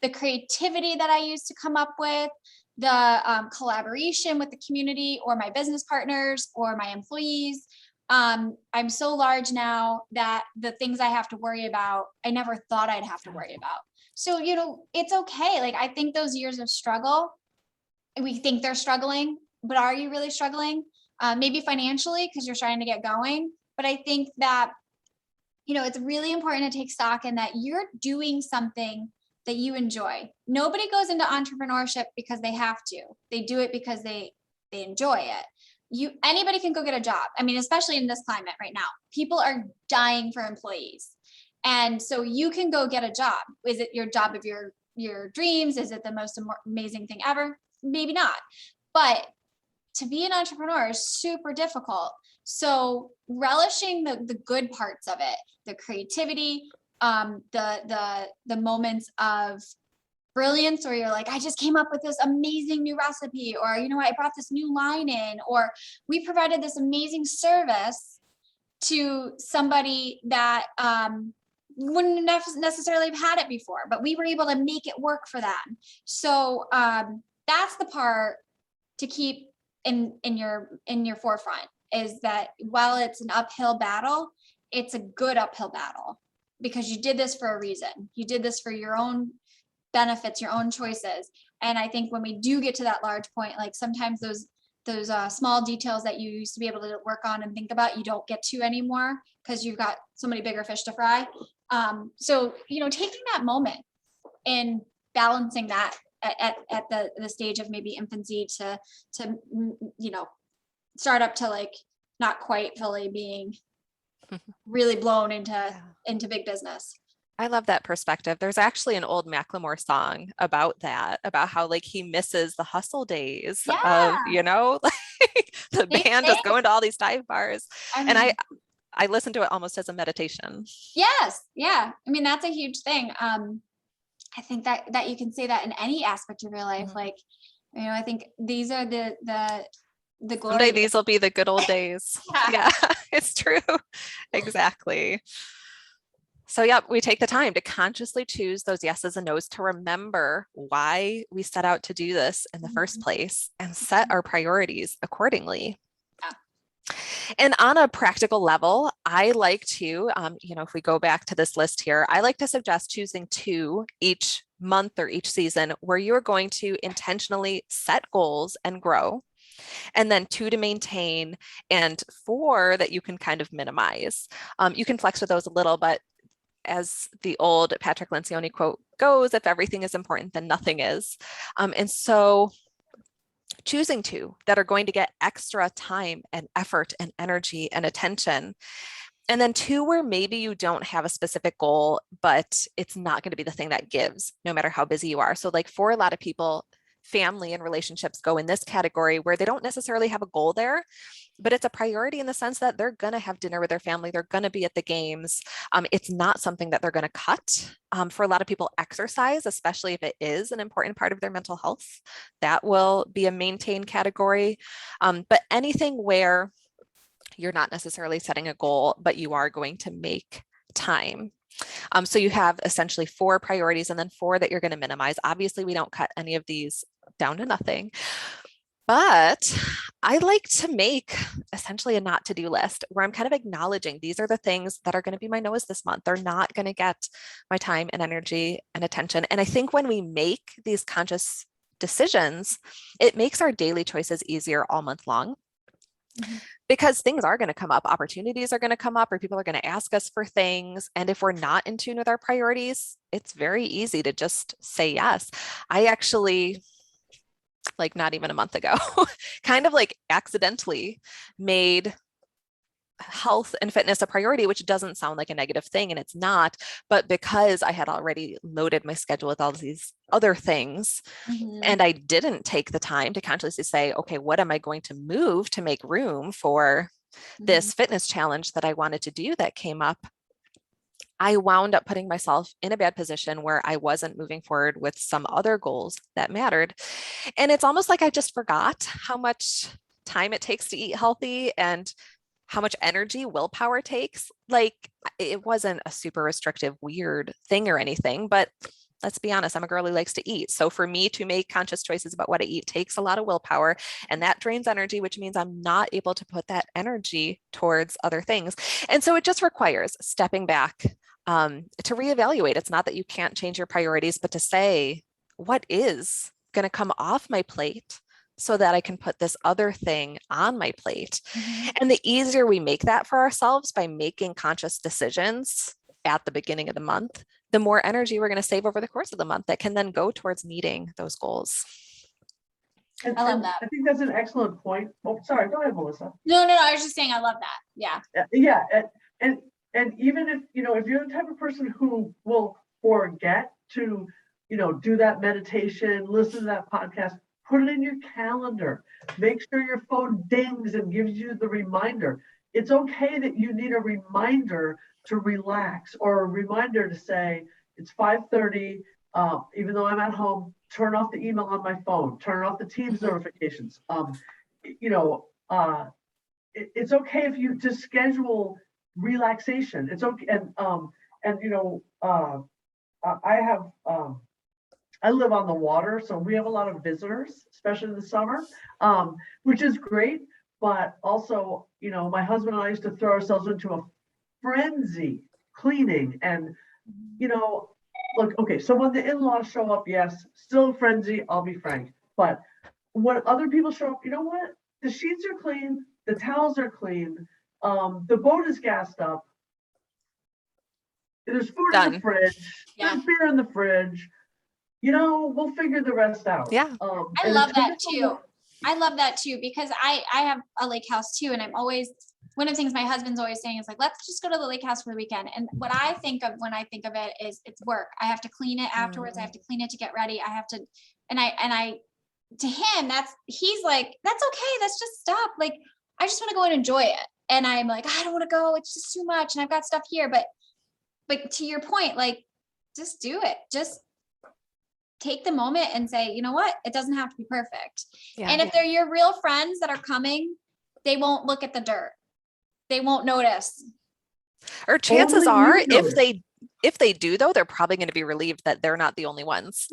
[SPEAKER 1] the creativity that I used to come up with, the collaboration with the community or my business partners or my employees. I'm so large now that the things I have to worry about, I never thought I'd have to worry about. So, it's okay. Like, I think those years of struggle, we think they're struggling, but are you really struggling? Maybe financially, because you're trying to get going. But I think that, it's really important to take stock in that you're doing something that you enjoy. Nobody goes into entrepreneurship because they have to. They do it because they enjoy it. Anybody can go get a job. I mean, especially in this climate right now, people are dying for employees. And so you can go get a job. Is it your job of your dreams? Is it the most amazing thing ever? Maybe not. But to be an entrepreneur is super difficult. So relishing the good parts of it, the creativity, the moments of brilliance where you're like, I just came up with this amazing new recipe, or, I brought this new line in, or we provided this amazing service to somebody that wouldn't necessarily have had it before, but we were able to make it work for them. So that's the part to keep in your forefront, is that while it's an uphill battle, it's a good uphill battle, because you did this for a reason. You did this for your own benefits, your own choices. And I think when we do get to that large point, like sometimes those small details that you used to be able to work on and think about, you don't get to anymore because you've got so many bigger fish to fry. So, taking that moment and balancing that at the stage of maybe infancy to start up to like not quite fully being really blown into big business.
[SPEAKER 2] I love that perspective. There's actually an old Macklemore song about that, about how like he misses the hustle days of, like the band is going to all these dive bars. And I listen to it almost as a meditation.
[SPEAKER 1] Yes. Yeah. I mean, that's a huge thing. I think that you can say that in any aspect of your life. Mm-hmm. Like, I think these are the glory.
[SPEAKER 2] Someday these will be the good old days. Yeah, it's true. Exactly. So we take the time to consciously choose those yeses and nos, to remember why we set out to do this in the first place, and set our priorities accordingly. And on a practical level, I like to, if we go back to this list here, I like to suggest choosing 2 each month or each season where you're going to intentionally set goals and grow, and then 2 to maintain, and 4 that you can kind of minimize. You can flex with those a little, but as the old Patrick Lencioni quote goes, if everything is important, then nothing is. And so choosing 2 that are going to get extra time and effort and energy and attention. And then 2 where maybe you don't have a specific goal, but it's not going to be the thing that gives, no matter how busy you are. So like for a lot of people, family and relationships go in this category where they don't necessarily have a goal there, but it's a priority in the sense that they're going to have dinner with their family. They're going to be at the games. It's not something that they're going to cut. For a lot of people, exercise, especially if it is an important part of their mental health, that will be a maintain category. But anything where you're not necessarily setting a goal, but you are going to make time. So you have essentially 4 priorities and then 4 that you're going to minimize. Obviously, we don't cut any of these down to nothing, but I like to make essentially a not to do list where I'm kind of acknowledging these are the things that are going to be my no's this month. They're not going to get my time and energy and attention. And I think when we make these conscious decisions, it makes our daily choices easier all month long. Mm-hmm. Because things are going to come up, opportunities are going to come up, or people are going to ask us for things. And if we're not in tune with our priorities, it's very easy to just say yes. I actually, like not even a month ago, kind of like accidentally made health and fitness a priority, which doesn't sound like a negative thing, and it's not, but because I had already loaded my schedule with all these other things, and I didn't take the time to consciously say, okay, what am I going to move to make room for this fitness challenge that I wanted to do that came up? I wound up putting myself in a bad position where I wasn't moving forward with some other goals that mattered. And it's almost like I just forgot how much time it takes to eat healthy and how much energy willpower takes. Like, it wasn't a super restrictive, weird thing or anything, but let's be honest, I'm a girl who likes to eat. So for me to make conscious choices about what I eat takes a lot of willpower, and that drains energy, which means I'm not able to put that energy towards other things. And so it just requires stepping back to reevaluate. It's not that you can't change your priorities, but to say, what is going to come off my plate so that I can put this other thing on my plate? And the easier we make that for ourselves by making conscious decisions at the beginning of the month, the more energy we're going to save over the course of the month that can then go towards meeting those goals.
[SPEAKER 3] And,
[SPEAKER 1] I love
[SPEAKER 3] and
[SPEAKER 1] that.
[SPEAKER 3] I think that's an excellent point. Oh, sorry, go ahead, Melissa.
[SPEAKER 1] No, I was just saying, I love that. Yeah.
[SPEAKER 3] Yeah, and even if, if you're the type of person who will forget to, do that meditation, listen to that podcast, put it in your calendar. Make sure your phone dings and gives you the reminder. It's okay that you need a reminder to relax, or a reminder to say it's 5:30. Even though I'm at home, turn off the email on my phone, turn off the Teams notifications. It's okay if you just schedule relaxation. It's okay, I live on the water, so we have a lot of visitors, especially in the summer, which is great. But also, my husband and I used to throw ourselves into a frenzy cleaning, and look, okay, so when the in-laws show up, yes, still a frenzy, I'll be frank. But when other people show up, you know what? The sheets are clean, the towels are clean, the boat is gassed up, there's food in the fridge, there's beer in the fridge. We'll figure the rest out.
[SPEAKER 2] Yeah.
[SPEAKER 1] I love that too. I love that too, because I have a lake house too. And I'm always, one of the things my husband's always saying is like, let's just go to the lake house for the weekend. And what I think of when I think of it is it's work. I have to clean it afterwards. I have to clean it to get ready. I have to, to him, he's like, that's okay. That's just stuff. Like, I just want to go and enjoy it. And I'm like, I don't want to go. It's just too much. And I've got stuff here, but to your point, like, just do it. Just take the moment and say, you know what? It doesn't have to be perfect.
[SPEAKER 2] Yeah.
[SPEAKER 1] And if they're your real friends that are coming, they won't look at the dirt. They won't notice.
[SPEAKER 2] Or chances
[SPEAKER 3] Only
[SPEAKER 2] are,
[SPEAKER 3] you notice.
[SPEAKER 2] if they do though, they're probably going to be relieved that they're not the only ones.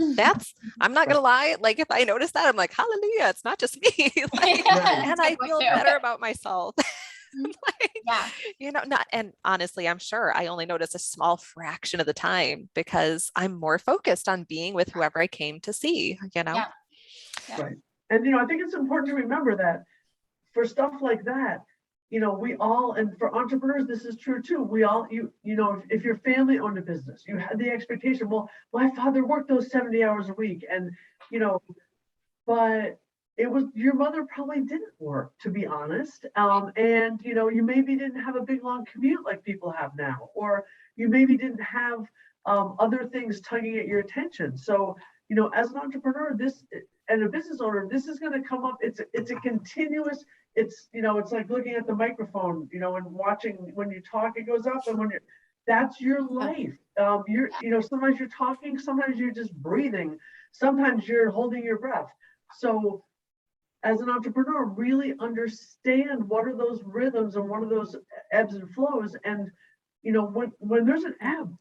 [SPEAKER 2] I'm not going to lie. Like, if I notice that, I'm like, hallelujah, it's not just me. Like, and I feel better about myself. And honestly, I'm sure I only notice a small fraction of the time because I'm more focused on being with whoever I came to see,
[SPEAKER 1] Yeah.
[SPEAKER 3] Right. And, I think it's important to remember that for stuff like that, we all, and for entrepreneurs, this is true too. We all, if your family owned a business, you had the expectation, well, my father worked those 70 hours a week, and, but your mother probably didn't work, to be honest. And, you maybe didn't have a big, long commute like people have now, or you maybe didn't have other things tugging at your attention. So, as an entrepreneur, and a business owner, this is going to come up. It's a continuous, it's like looking at the microphone, and watching when you talk, it goes up, and that's your life. Sometimes you're talking, sometimes you're just breathing, sometimes you're holding your breath. So as an entrepreneur, really understand what are those rhythms and what are those ebbs and flows. And, when there's an ebb,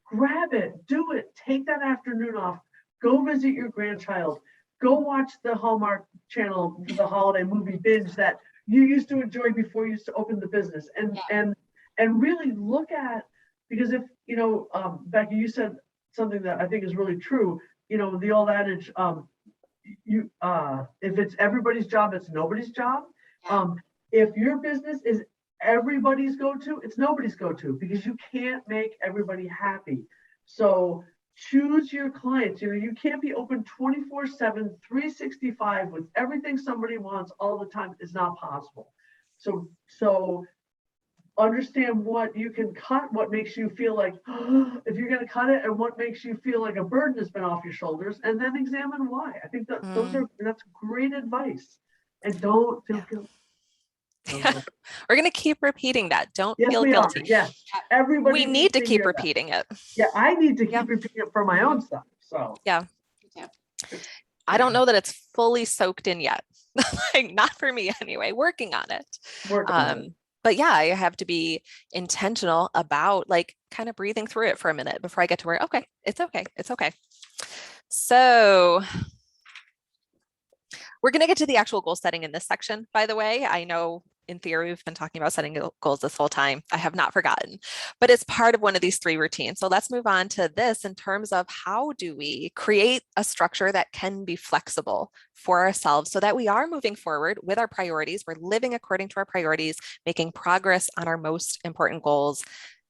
[SPEAKER 3] grab it, do it, take that afternoon off, go visit your grandchild, go watch the Hallmark Channel, the holiday movie binge that you used to enjoy before you used to open the business, and really look at, because if, Becky, you said something that I think is really true, the old adage, if it's everybody's job, it's nobody's job. If your business is everybody's go-to, it's nobody's go-to, because you can't make everybody happy. So choose your clients. You can't be open 24/7, 365 with everything somebody wants all the time. It's not possible. So understand what you can cut, what makes you feel like, if you're going to cut it, and what makes you feel like a burden has been off your shoulders, and then examine why. I think that that's great advice. And don't feel guilty.
[SPEAKER 2] Yeah. We're going to keep repeating that. Don't
[SPEAKER 3] Yes,
[SPEAKER 2] feel
[SPEAKER 3] we are.
[SPEAKER 2] guilty.
[SPEAKER 3] Yes, everybody.
[SPEAKER 2] We need to keep
[SPEAKER 3] hear that.
[SPEAKER 2] repeating it.
[SPEAKER 3] Yeah, I need to
[SPEAKER 2] Yeah.
[SPEAKER 3] keep repeating it for my own stuff. So
[SPEAKER 2] Yeah.
[SPEAKER 1] Yeah.
[SPEAKER 2] I don't know that it's fully soaked in yet. Like, not for me anyway, working on it.
[SPEAKER 3] working on it.
[SPEAKER 2] But yeah, I have to be intentional about like kind of breathing through it for a minute before I get to where, okay, it's okay. It's okay. So we're going to get to the actual goal setting in this section, by the way. I know in theory, we've been talking about setting goals this whole time. I have not forgotten, but it's part of one of these 3 routines. So let's move on to this in terms of how do we create a structure that can be flexible for ourselves so that we are moving forward with our priorities. We're living according to our priorities, making progress on our most important goals,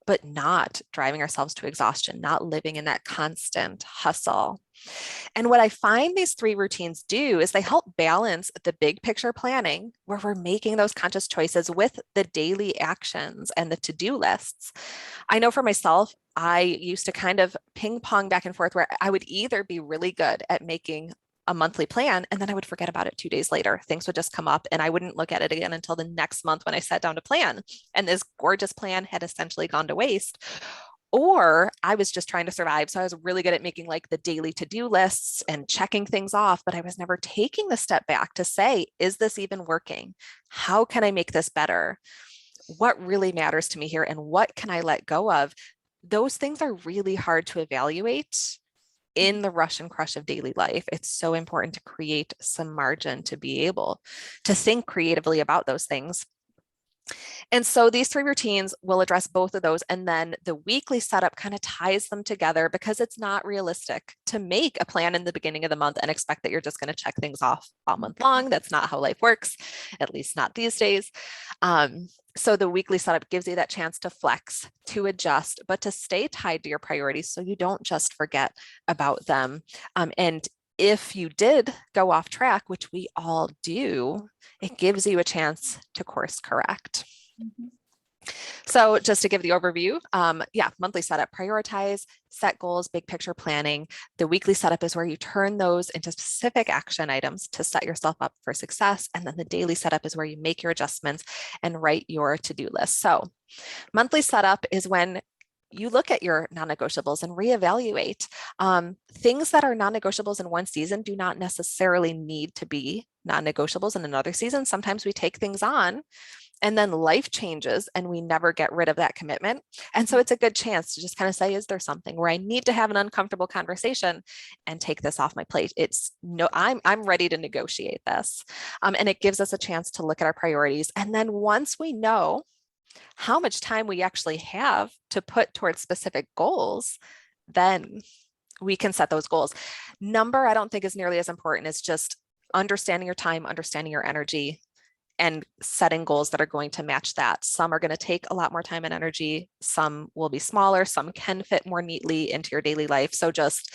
[SPEAKER 2] but not driving ourselves to exhaustion, not living in that constant hustle. And what I find these 3 routines do is they help balance the big picture planning where we're making those conscious choices with the daily actions and the to-do lists. I know for myself, I used to kind of ping pong back and forth where I would either be really good at making a monthly plan and then I would forget about it 2 days later. Things would just come up and I wouldn't look at it again until the next month when I sat down to plan. And this gorgeous plan had essentially gone to waste. Or I was just trying to survive. So I was really good at making like the daily to-do lists and checking things off, but I was never taking the step back to say, is this even working? How can I make this better? What really matters to me here and what can I let go of? Those things are really hard to evaluate in the rush and crush of daily life. It's so important to create some margin to be able to think creatively about those things. And so these 3 routines will address both of those. And then the weekly setup kind of ties them together because it's not realistic to make a plan in the beginning of the month and expect that you're just going to check things off all month long. That's not how life works, at least not these days. So the weekly setup gives you that chance to flex, to adjust, but to stay tied to your priorities so you don't just forget about them. And if you did go off track, which we all do, it gives you a chance to course correct.
[SPEAKER 1] Mhm.
[SPEAKER 2] So just to give the overview, monthly setup, prioritize, set goals, big picture planning. The weekly setup is where you turn those into specific action items to set yourself up for success. And then the daily setup is where you make your adjustments and write your to-do list. So monthly setup is when you look at your non-negotiables and reevaluate. Things that are non-negotiables in one season do not necessarily need to be non-negotiables in another season. Sometimes we take things on and then life changes and we never get rid of that commitment. And so it's a good chance to just kind of say, is there something where I need to have an uncomfortable conversation and take this off my plate? It's no, I'm ready to negotiate this. And it gives us a chance to look at our priorities. And then once we know how much time we actually have to put towards specific goals, then we can set those goals. Number, I don't think is nearly as important as just understanding your time, understanding your energy, and setting goals that are going to match that. Some are going to take a lot more time and energy. Some will be smaller. Some can fit more neatly into your daily life. So just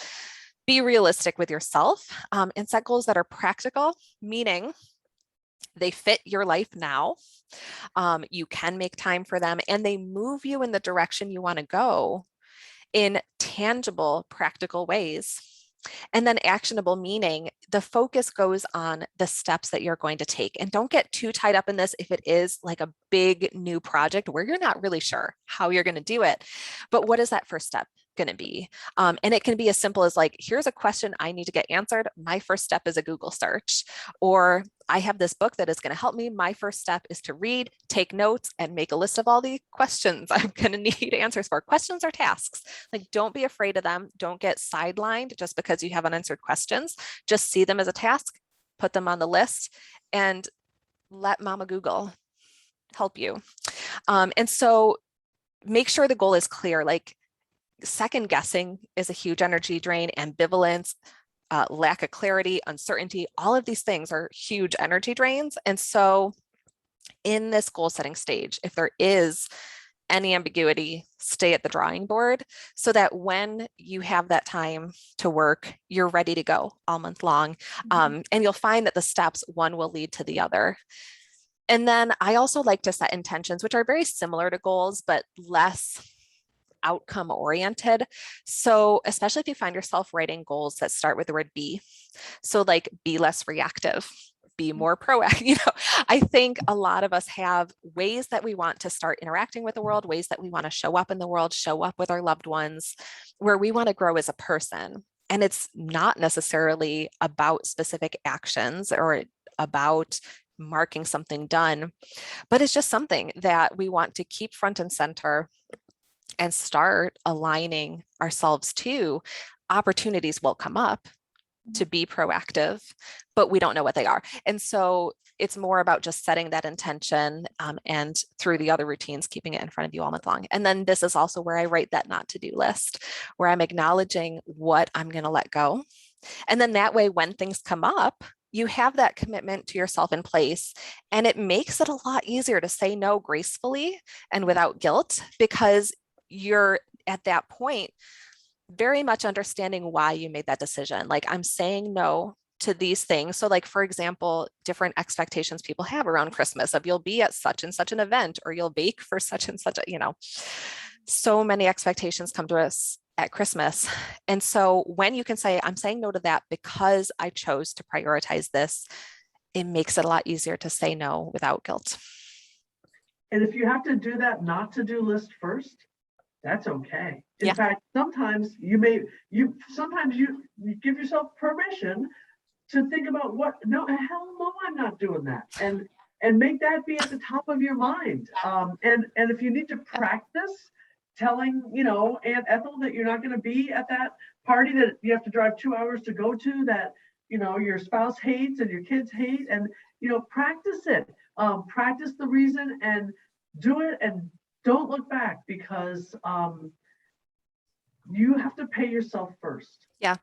[SPEAKER 2] be realistic with yourself and set goals that are practical, meaning they fit your life now. You can make time for them and they move you in the direction you want to go in tangible, practical ways. And then actionable, meaning the focus goes on the steps that you're going to take. And don't get too tied up in this if it is like a big new project where you're not really sure how you're going to do it. But what is that first step going to be? And it can be as simple as like, here's a question I need to get answered. My first step is a Google search. Or I have this book that is going to help me. My first step is to read, take notes, and make a list of all the questions I'm going to need answers for. Questions are tasks. Like, don't be afraid of them. Don't get sidelined just because you have unanswered questions. Just see them as a task, put them on the list, and let Mama Google help you. And so make sure the goal is clear. Like, second guessing is a huge energy drain, ambivalence, lack of clarity, uncertainty, all of these things are huge energy drains. And so in this goal setting stage, if there is any ambiguity, stay at the drawing board so that when you have that time to work, you're ready to go all month long. And you'll find that the steps, one will lead to the other. And then I also like to set intentions, which are very similar to goals, but less outcome oriented. So especially if you find yourself writing goals that start with the word be. So like, be less reactive, be more proactive. You know, I think a lot of us have ways that we want to start interacting with the world, ways that we want to show up in the world, show up with our loved ones, where we want to grow as a person. And it's not necessarily about specific actions or about marking something done, but it's just something that we want to keep front and center and start aligning ourselves to. Opportunities will come up to be proactive, but we don't know what they are. And so it's more about just setting that intention and through the other routines, keeping it in front of you all month long. And then this is also where I write that not to do list, where I'm acknowledging what I'm going to let go. And then that way, when things come up, you have that commitment to yourself in place, and it makes it a lot easier to say no gracefully and without guilt, because you're at that point very much understanding why you made that decision. Like, I'm saying no to these things. So like, for example, different expectations people have around Christmas of you'll be at such and such an event, or you'll bake for such and such a, you know, so many expectations come to us at Christmas. And so when you can say, I'm saying no to that because I chose to prioritize this, it makes it a lot easier to say no without guilt.
[SPEAKER 3] And if you have to do that not to do list first, that's okay. In fact, sometimes you give yourself permission to think about hell no, I'm not doing that. And make that be at the top of your mind. And if you need to practice telling, Aunt Ethel that you're not going to be at that party that you have to drive 2 hours to go to, that, your spouse hates and your kids hate, and, practice it. Practice the reason and do it, and don't look back, because you have to pay yourself first.
[SPEAKER 2] Yeah.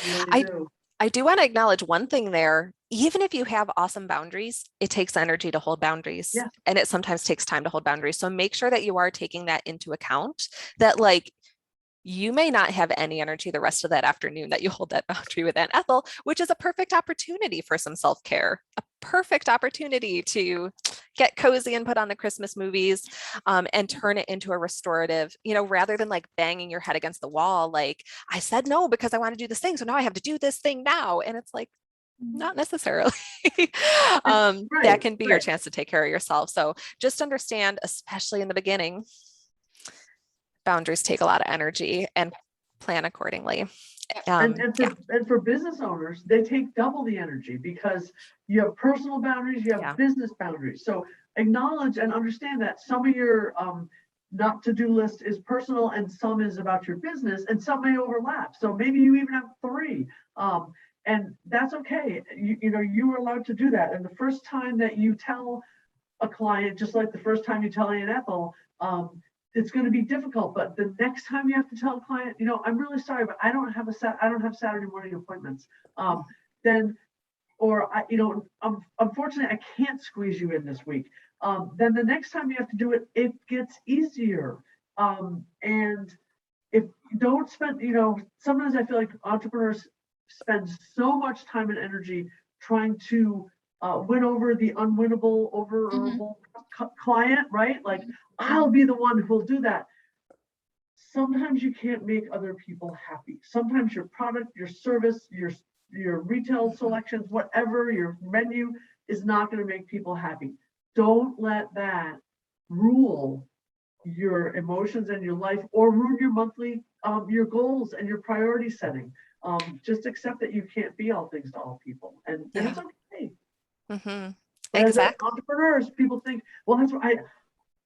[SPEAKER 3] You really do.
[SPEAKER 2] I do want to acknowledge one thing there. Even if you have awesome boundaries, it takes energy to hold boundaries.
[SPEAKER 3] Yeah.
[SPEAKER 2] And it sometimes takes time to hold boundaries. So make sure that you are taking that into account, that like, you may not have any energy the rest of that afternoon that you hold that boundary with Aunt Ethel, which is a perfect opportunity for some self-care, a perfect opportunity to get cozy and put on the Christmas movies and turn it into a restorative, rather than like banging your head against the wall. Like, I said no because I want to do this thing, so now I have to do this thing now. And it's like, not necessarily. That can be your chance to take care of yourself. So just understand, especially in the beginning, boundaries take a lot of energy, and plan accordingly.
[SPEAKER 3] And for business owners, they take double the energy, because you have personal boundaries, you have business boundaries. So acknowledge and understand that some of your not to-do list is personal and some is about your business, and some may overlap. So maybe you even have 3. And that's okay. You are allowed to do that. And the first time that you tell a client, just like the first time you tell Aunt Ethel, it's going to be difficult. But the next time you have to tell a client, I'm really sorry, but I don't have Saturday morning appointments. Unfortunately, I can't squeeze you in this week. Then the next time you have to do it, it gets easier. And if you don't spend, sometimes I feel like entrepreneurs spend so much time and energy trying to win over the unwinnable, client, right? Like, I'll be the one who will do that. Sometimes you can't make other people happy. Sometimes your product, your service, your retail selections, whatever, your menu is not going to make people happy. Don't let that rule your emotions and your life, or ruin your monthly, your goals and your priority setting. Just accept that you can't be all things to all people, and it's okay.
[SPEAKER 2] Mm-hmm.
[SPEAKER 3] Exactly. As entrepreneurs, people think, well, that's what I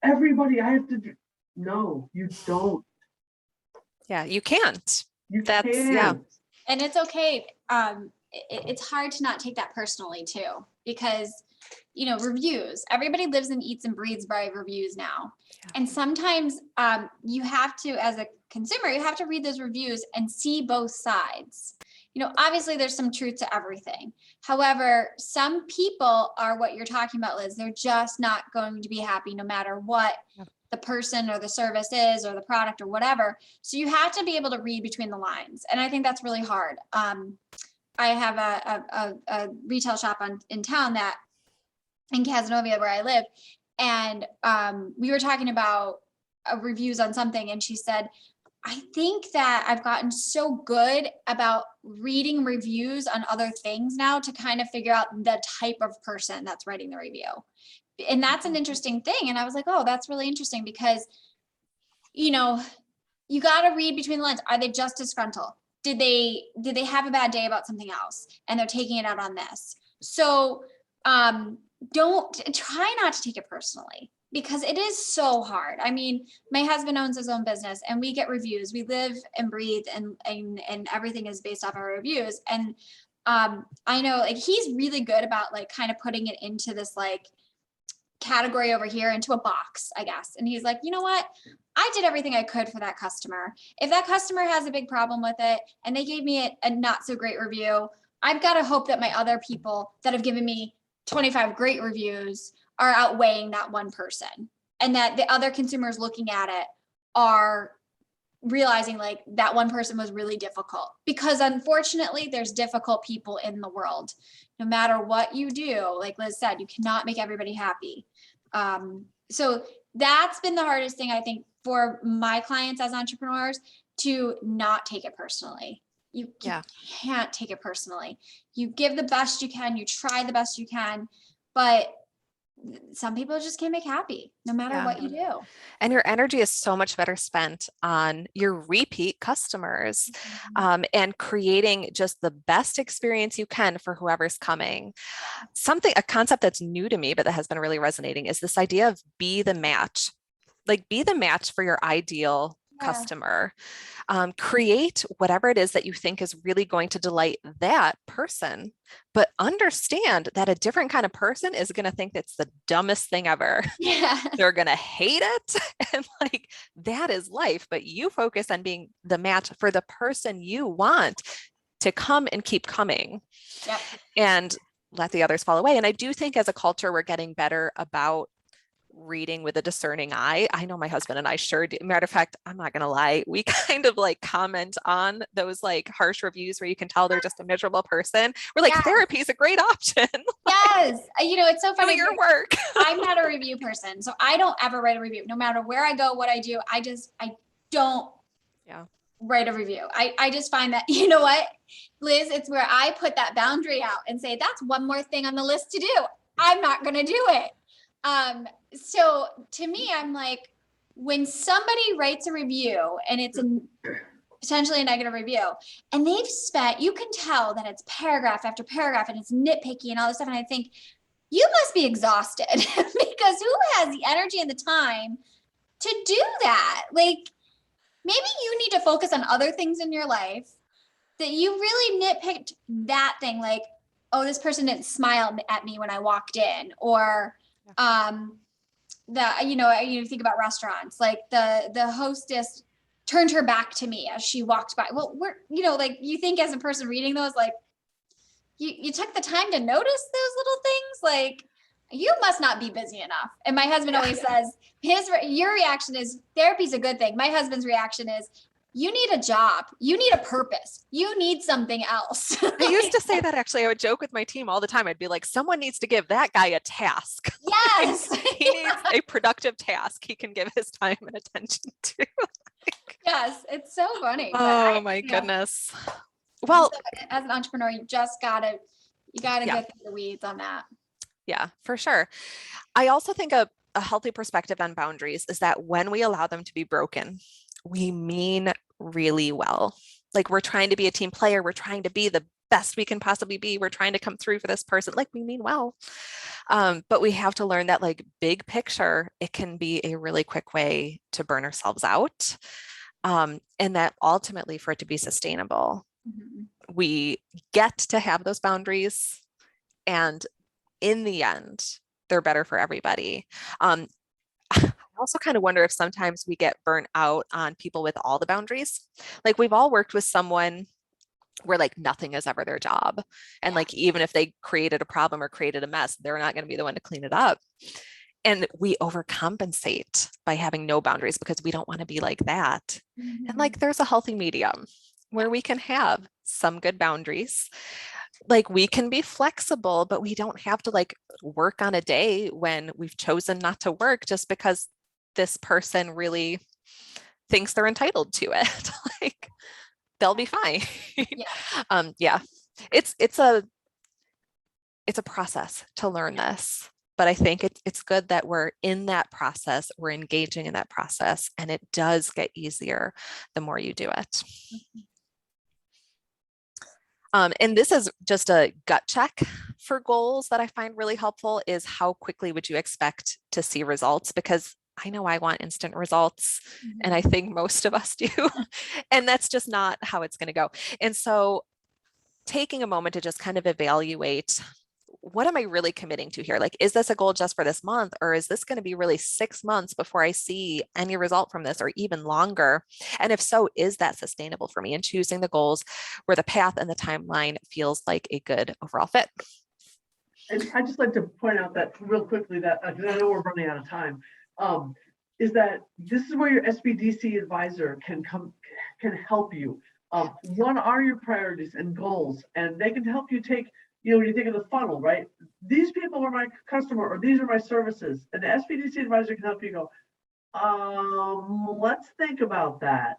[SPEAKER 3] have to do. No, you don't.
[SPEAKER 2] Yeah, you can't.
[SPEAKER 3] Can't.
[SPEAKER 1] And it's okay. It's hard to not take that personally too, because reviews, everybody lives and eats and breathes by reviews now. Yeah. And sometimes you have to, as a consumer, you have to read those reviews and see both sides. Obviously there's some truth to everything. However, some people are what you're talking about, Liz. They're just not going to be happy no matter what the person or the service is, or the product or whatever. So you have to be able to read between the lines. And I think that's really hard. I have a retail shop in town in Casanova, where I live. And we were talking about reviews on something, and she said, I think that I've gotten so good about reading reviews on other things now to kind of figure out the type of person that's writing the review. And that's an interesting thing. And I was like, oh, that's really interesting because, you know, you got to read between the lines. Are they just disgruntled? Did they have a bad day about something else and they're taking it out on this? So don't try not to take it personally, because it is so hard. I mean, my husband owns his own business and we get reviews. We live and breathe and everything is based off our reviews. And I know like he's really good about like kind of putting it into this like category over here, into a box, I guess. And he's like, you know what? I did everything I could for that customer. If that customer has a big problem with it and they gave me a not so great review, I've got to hope that my other people that have given me 25 great reviews are outweighing that one person, and that the other consumers looking at it are realizing like that one person was really difficult, because unfortunately there's difficult people in the world. No matter what you do, like Liz said, you cannot make everybody happy. So that's been the hardest thing, I think, for my clients as entrepreneurs, to not take it personally. You can't take it personally. You give the best you can, you try the best you can, but some people just can't make happy no matter what you do.
[SPEAKER 2] And your energy is so much better spent on your repeat customers, and creating just the best experience you can for whoever's coming. A concept that's new to me, but that has been really resonating, is this idea of be the match. Like, be the match for your ideal customer. Create whatever it is that you think is really going to delight that person, but understand that a different kind of person is going to think that's the dumbest thing ever.
[SPEAKER 1] Yeah.
[SPEAKER 2] They're going to hate it. And like, that is life, but you focus on being the match for the person you want to come and keep coming.
[SPEAKER 1] Yep.
[SPEAKER 2] And let the others fall away. And I do think as a culture, we're getting better about reading with a discerning eye. I know my husband and I sure do. Matter of fact, I'm not going to lie. We kind of like comment on those like harsh reviews where you can tell they're just a miserable person. We're like, therapy is a great option.
[SPEAKER 1] Yes. You know, it's so funny.
[SPEAKER 2] Do your work.
[SPEAKER 1] I'm not a review person, so I don't ever write a review. No matter where I go, what I do, I don't write a review. I just find that, you know what, Liz, it's where I put that boundary out and say, that's one more thing on the list to do. I'm not going to do it. So to me, I'm like, when somebody writes a review and it's potentially a negative review, and they've spent, you can tell that it's paragraph after paragraph and it's nitpicky and all this stuff. And I think you must be exhausted because who has the energy and the time to do that? Like, maybe you need to focus on other things in your life that you really nitpicked that thing. Like, oh, this person didn't smile at me when I walked in, or, you think about restaurants, like the hostess turned her back to me as she walked by. Well, you think as a person reading those, like you took the time to notice those little things, like you must not be busy enough. And my husband always says your reaction is therapy's a good thing. My husband's reaction is, you need a job. You need a purpose. You need something else.
[SPEAKER 2] I used to say that, actually. I would joke with my team all the time. I'd be like, someone needs to give that guy a task.
[SPEAKER 1] Yes.
[SPEAKER 2] He needs a productive task he can give his time and attention to.
[SPEAKER 1] Yes. It's so funny.
[SPEAKER 2] Oh my goodness. Well,
[SPEAKER 1] as an entrepreneur, you just gotta get through the weeds on that.
[SPEAKER 2] Yeah, for sure. I also think a healthy perspective on boundaries is that when we allow them to be broken, we mean really well. Like, we're trying to be a team player. We're trying to be the best we can possibly be. We're trying to come through for this person. Like, we mean well. But we have to learn that, like, big picture, it can be a really quick way to burn ourselves out. And that ultimately, for it to be sustainable, we get to have those boundaries. And in the end, they're better for everybody. I also kind of wonder if sometimes we get burnt out on people with all the boundaries. Like, we've all worked with someone where like nothing is ever their job. And like, even if they created a problem or created a mess, they're not going to be the one to clean it up. And we overcompensate by having no boundaries because we don't want to be like that. And like, there's a healthy medium where we can have some good boundaries. Like, we can be flexible, but we don't have to like work on a day when we've chosen not to work just because this person really thinks they're entitled to it. Like, they'll be fine.
[SPEAKER 1] Yeah.
[SPEAKER 2] Yeah, it's a process to learn this, but I think it's good that we're in that process, we're engaging in that process, and it does get easier the more you do it. And this is just a gut check for goals that I find really helpful, is how quickly would you expect to see results? Because I know I want instant results, and I think most of us do, and that's just not how it's going to go. And so taking a moment to just kind of evaluate, what am I really committing to here? Like, is this a goal just for this month, or is this going to be really 6 months before I see any result from this, or even longer? And if so, is that sustainable for me? And choosing the goals where the path and the timeline feels like a good overall fit.
[SPEAKER 3] And I just like to point out that real quickly, that because I know we're running out of time, is that this is where your SBDC advisor can help you. What are your priorities and goals? And they can help you take, when you think of the funnel, right? These people are my customer, or these are my services. And the SBDC advisor can help you go, let's think about that.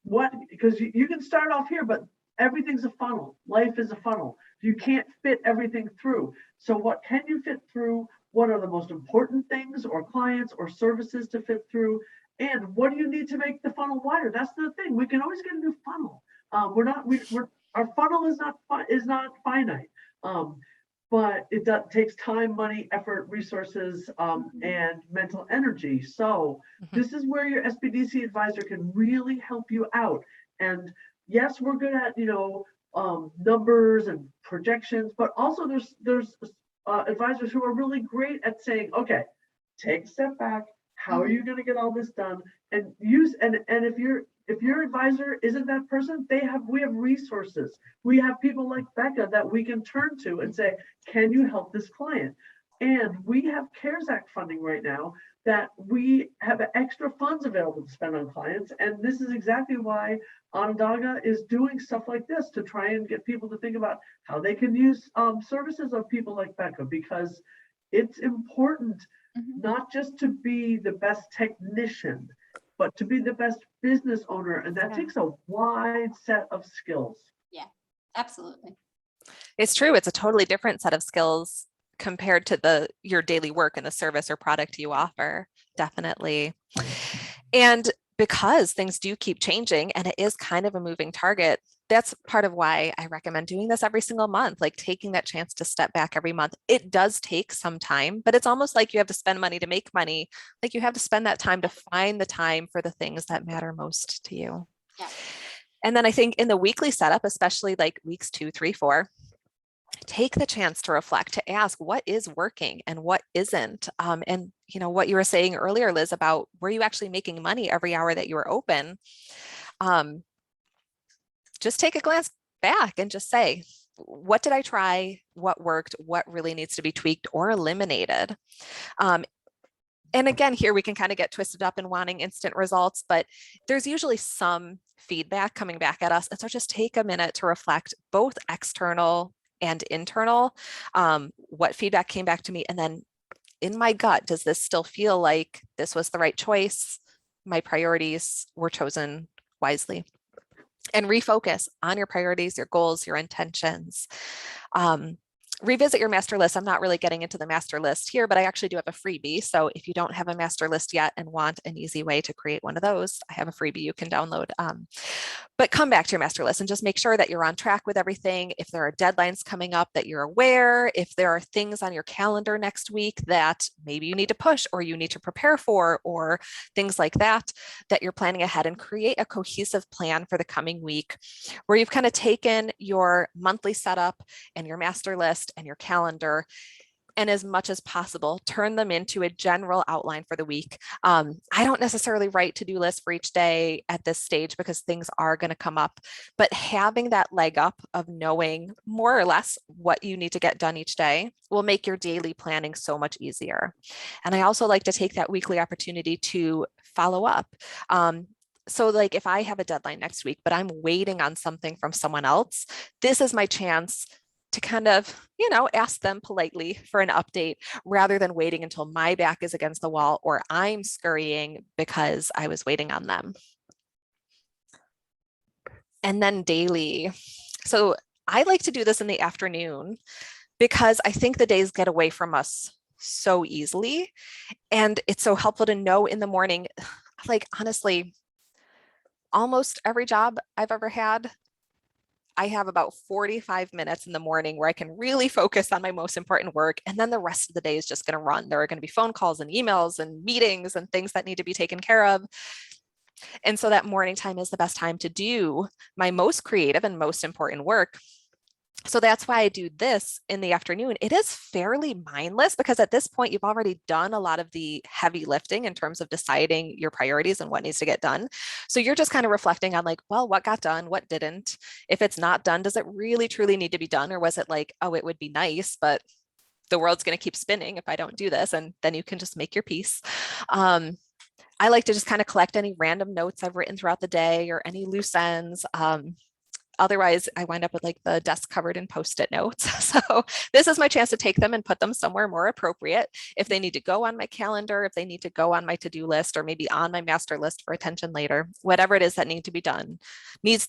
[SPEAKER 3] Yeah. Because you can start off here, but everything's a funnel. Life is a funnel. You can't fit everything through. So what can you fit through? What are the most important things, or clients or services to fit through? And what do you need to make the funnel wider? That's the thing. We can always get a new funnel. Our funnel is not finite. But it takes time, money, effort, resources, and mental energy. So this is where your SBDC advisor can really help you out. And yes, we're good at, numbers and projections, but also there's advisors who are really great at saying, okay, take a step back. How are you going to get all this done? And if your advisor isn't that person, we have resources. We have people like Becca that we can turn to and say, can you help this client? And we have CARES Act funding right now that we have extra funds available to spend on clients. And this is exactly why Onondaga is doing stuff like this, to try and get people to think about how they can use services of people like Becca, because it's important not just to be the best technician, but to be the best business owner. And that takes a wide set of skills.
[SPEAKER 1] Yeah, absolutely.
[SPEAKER 2] It's true. It's a totally different set of skills compared to your daily work and the service or product you offer. Definitely. And because things do keep changing and it is kind of a moving target, that's part of why I recommend doing this every single month, like taking that chance to step back every month. It does take some time, but it's almost like you have to spend money to make money. Like, you have to spend that time to find the time for the things that matter most to you.
[SPEAKER 1] Yeah. And
[SPEAKER 2] then I think in the weekly setup, especially like weeks 2, 3, 4, take the chance to reflect, to ask what is working and what isn't. And what you were saying earlier, Liz, about were you actually making money every hour that you were open? Just take a glance back and just say, what did I try? What worked? What really needs to be tweaked or eliminated? And again, here we can kind of get twisted up in wanting instant results, but there's usually some feedback coming back at us. And so just take a minute to reflect, both external and internal. What feedback came back to me? And then in my gut, does this still feel like this was the right choice? My priorities were chosen wisely. And refocus on your priorities, your goals, your intentions. Revisit your master list. I'm not really getting into the master list here, but I actually do have a freebie. So if you don't have a master list yet and want an easy way to create one of those, I have a freebie you can download. But come back to your master list and just make sure that you're on track with everything. If there are deadlines coming up, that you're aware. If there are things on your calendar next week that maybe you need to push or you need to prepare for, or things like that, that you're planning ahead, and create a cohesive plan for the coming week where you've kind of taken your monthly setup and your master list and your calendar, and as much as possible, turn them into a general outline for the week. I don't necessarily write to-do lists for each day at this stage because things are going to come up, but having that leg up of knowing more or less what you need to get done each day will make your daily planning so much easier. And I also like to take that weekly opportunity to follow up. So like if I have a deadline next week, but I'm waiting on something from someone else, this is my chance to kind of, ask them politely for an update rather than waiting until my back is against the wall or I'm scurrying because I was waiting on them. And then daily. So I like to do this in the afternoon because I think the days get away from us so easily. And it's so helpful to know in the morning, like honestly, almost every job I've ever had, I have about 45 minutes in the morning where I can really focus on my most important work. And then the rest of the day is just going to run. There are going to be phone calls and emails and meetings and things that need to be taken care of. And so that morning time is the best time to do my most creative and most important work. So that's why I do this in the afternoon. It is fairly mindless because at this point, you've already done a lot of the heavy lifting in terms of deciding your priorities and what needs to get done. So you're just kind of reflecting on like, well, what got done, what didn't? If it's not done, does it really truly need to be done? Or was it like, oh, it would be nice, but the world's going to keep spinning if I don't do this? And then you can just make your peace. I like to just kind of collect any random notes I've written throughout the day or any loose ends. Otherwise, I wind up with like the desk covered in Post-it notes. So this is my chance to take them and put them somewhere more appropriate. If they need to go on my calendar, if they need to go on my to-do list, or maybe on my master list for attention later, whatever it is that needs to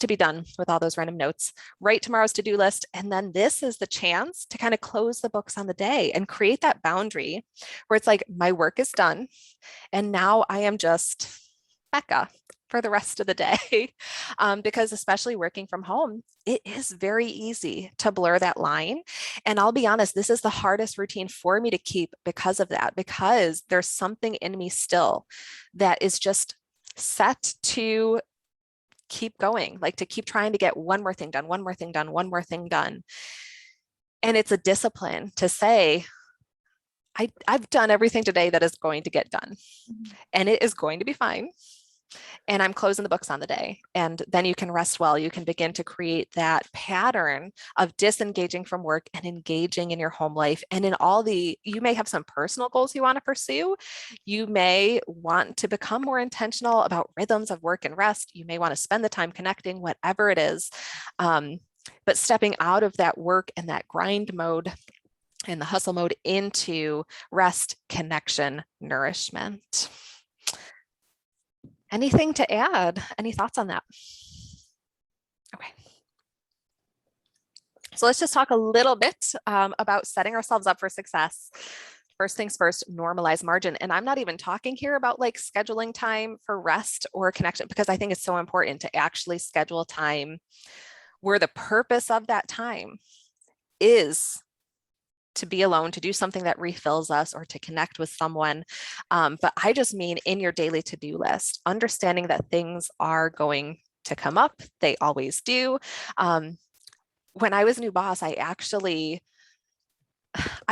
[SPEAKER 2] be done with all those random notes. Write tomorrow's to-do list. And then this is the chance to kind of close the books on the day and create that boundary where it's like, my work is done. And now I am just Becca for the rest of the day. Because especially working from home, it is very easy to blur that line. And I'll be honest, this is the hardest routine for me to keep because of that, because there's something in me still that is just set to keep going, like to keep trying to get one more thing done, one more thing done, one more thing done. And it's a discipline to say, I've done everything today that is going to get done, and it is going to be fine. And I'm closing the books on the day. And then you can rest well. You can begin to create that pattern of disengaging from work and engaging in your home life. And in you may have some personal goals you want to pursue. You may want to become more intentional about rhythms of work and rest. You may want to spend the time connecting, whatever it is. But stepping out of that work and that grind mode and the hustle mode into rest, connection, nourishment. Anything to add? Any thoughts on that? Okay. So let's just talk a little bit about setting ourselves up for success. First things first, normalize margin. And I'm not even talking here about like scheduling time for rest or connection, because I think it's so important to actually schedule time where the purpose of that time is to be alone, to do something that refills us, or to connect with someone. But I just mean in your daily to-do list, understanding that things are going to come up. They always do. When I was new boss, I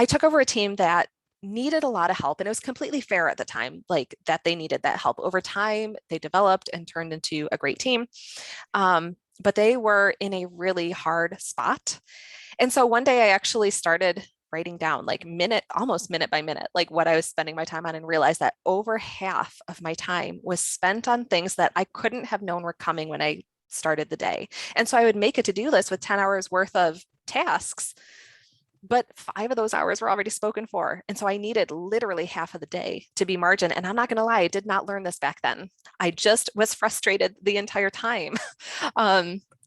[SPEAKER 2] took over a team that needed a lot of help, and it was completely fair at the time, like that they needed that help. Over time, they developed and turned into a great team. But they were in a really hard spot. And so one day I actually started writing down like almost minute by minute, like what I was spending my time on, and realized that over half of my time was spent on things that I couldn't have known were coming when I started the day. And so I would make a to-do list with 10 hours worth of tasks, but 5 of those hours were already spoken for. And so I needed literally half of the day to be margin. And I'm not going to lie, I did not learn this back then. I just was frustrated the entire time.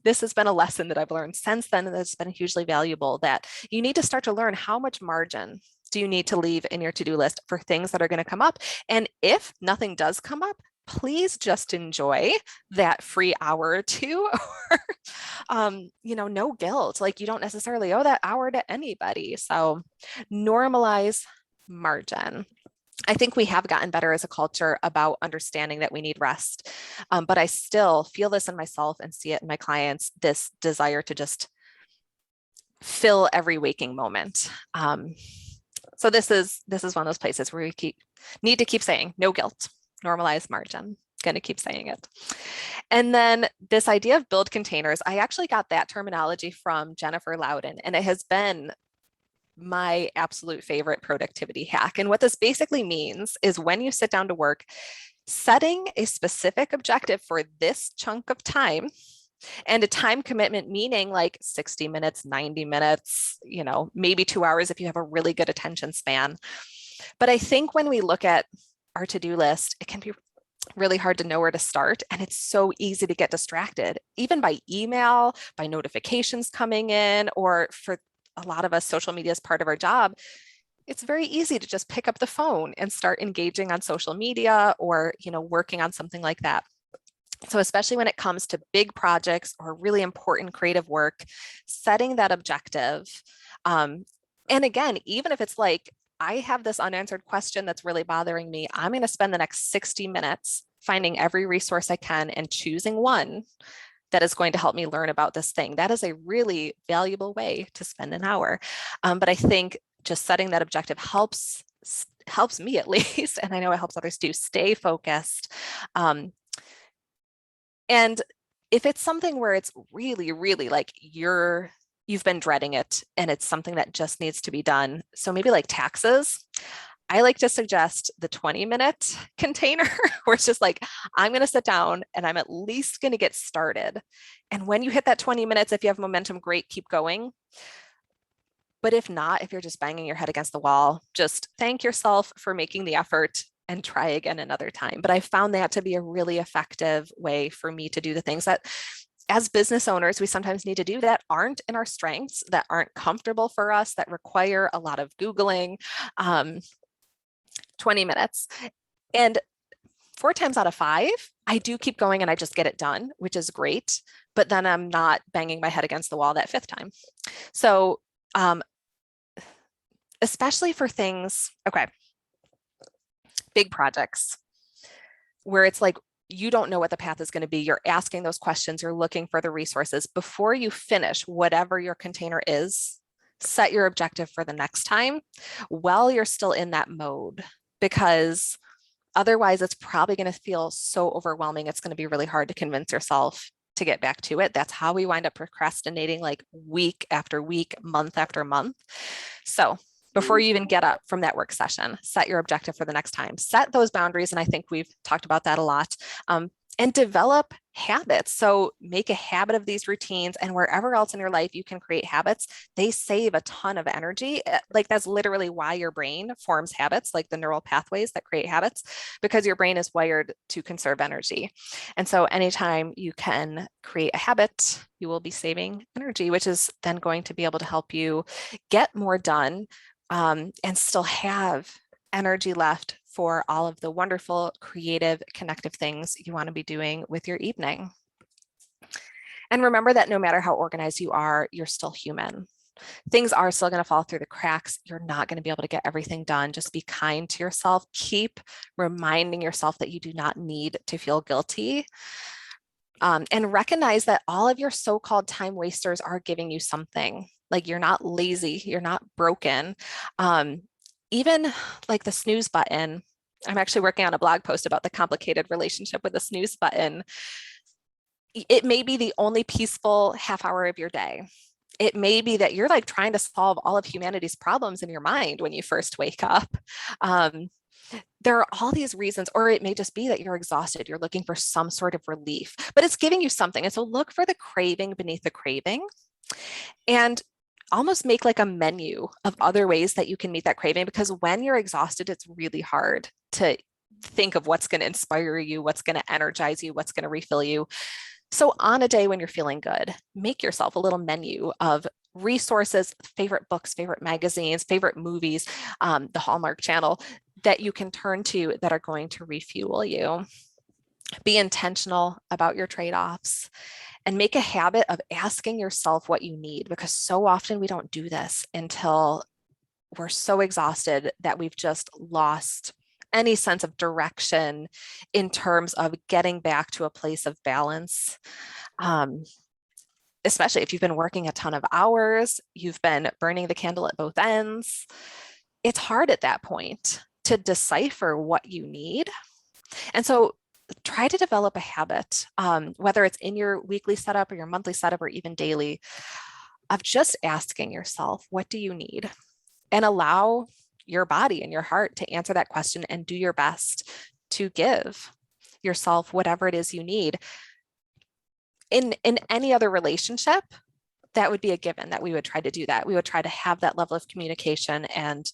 [SPEAKER 2] This has been a lesson that I've learned since then, and that's been hugely valuable, that you need to start to learn how much margin do you need to leave in your to-do list for things that are going to come up. And if nothing does come up, please just enjoy that free hour or two, or, no guilt. Like you don't necessarily owe that hour to anybody. So normalize margin. I think we have gotten better as a culture about understanding that we need rest. But I still feel this in myself and see it in my clients, this desire to just fill every waking moment. So this is one of those places where we need to keep saying no guilt, normalize margin. Going to keep saying it. And then this idea of build containers, I actually got that terminology from Jennifer Loudon, and it has been my absolute favorite productivity hack. And what this basically means is when you sit down to work, setting a specific objective for this chunk of time And a time commitment, meaning like 60 minutes, 90 minutes, maybe 2 hours if you have a really good attention span. But I think when we look at our to-do list, it can be really hard to know where to start. And it's so easy to get distracted, even by email, by notifications coming in, or for a lot of us, social media is part of our job. It's very easy to just pick up the phone and start engaging on social media or, working on something like that. So especially when it comes to big projects or really important creative work, setting that objective. And again, even if it's like, I have this unanswered question that's really bothering me, I'm going to spend the next 60 minutes finding every resource I can and choosing one that is going to help me learn about this thing. That is a really valuable way to spend an hour. But I think just setting that objective helps me at least, and I know it helps others too, stay focused. And if it's something where it's really, really like you've been dreading it and it's something that just needs to be done. So maybe like taxes, I like to suggest the 20-minute container where it's just like, I'm going to sit down and I'm at least going to get started. And when you hit that 20 minutes, if you have momentum, great, keep going. But if not, if you're just banging your head against the wall, just thank yourself for making the effort and try again another time. But I found that to be a really effective way for me to do the things that as business owners, we sometimes need to do that aren't in our strengths, that aren't comfortable for us, that require a lot of Googling. 20 minutes. And 4 times out of 5, I do keep going and I just get it done, which is great. But then I'm not banging my head against the wall that 5th time. So especially for things, big projects where it's like, you don't know what the path is going to be. You're asking those questions. You're looking for the resources. Before you finish whatever your container is, set your objective for the next time while you're still in that mode, because otherwise it's probably going to feel so overwhelming. It's going to be really hard to convince yourself to get back to it. That's how we wind up procrastinating like week after week, month after month. So before you even get up from that work session, set your objective for the next time, set those boundaries. And I think we've talked about that a lot. And develop habits. So make a habit of these routines, and wherever else in your life you can create habits, they save a ton of energy. Like that's literally why your brain forms habits, like the neural pathways that create habits, because your brain is wired to conserve energy. And so anytime you can create a habit, you will be saving energy, which is then going to be able to help you get more done and still have energy left for all of the wonderful, creative, connective things you want to be doing with your evening. And remember that no matter how organized you are, you're still human. Things are still going to fall through the cracks. You're not going to be able to get everything done. Just be kind to yourself. Keep reminding yourself that you do not need to feel guilty. And recognize that all of your so-called time wasters are giving you something. Like you're not lazy, you're not broken. Even like the snooze button, I'm actually working on a blog post about the complicated relationship with the snooze button. It may be the only peaceful half hour of your day. It may be that you're like trying to solve all of humanity's problems in your mind when you first wake up. There are all these reasons, or it may just be that you're exhausted. You're looking for some sort of relief, but it's giving you something. And so look for the craving beneath the craving and almost make like a menu of other ways that you can meet that craving, because when you're exhausted, it's really hard to think of what's going to inspire you, what's going to energize you, what's going to refill you. So on a day when you're feeling good, make yourself a little menu of resources, favorite books, favorite magazines, favorite movies, the Hallmark Channel that you can turn to that are going to refuel you. Be intentional about your trade-offs and make a habit of asking yourself what you need, because so often we don't do this until we're so exhausted that we've just lost any sense of direction in terms of getting back to a place of balance. Especially if you've been working a ton of hours, you've been burning the candle at both ends. It's hard at that point to decipher what you need. And so try to develop a habit, whether it's in your weekly setup or your monthly setup or even daily, of just asking yourself, what do you need? And allow your body and your heart to answer that question and do your best to give yourself whatever it is you need. in any other relationship, that would be a given that we would try to do that. We would try to have that level of communication and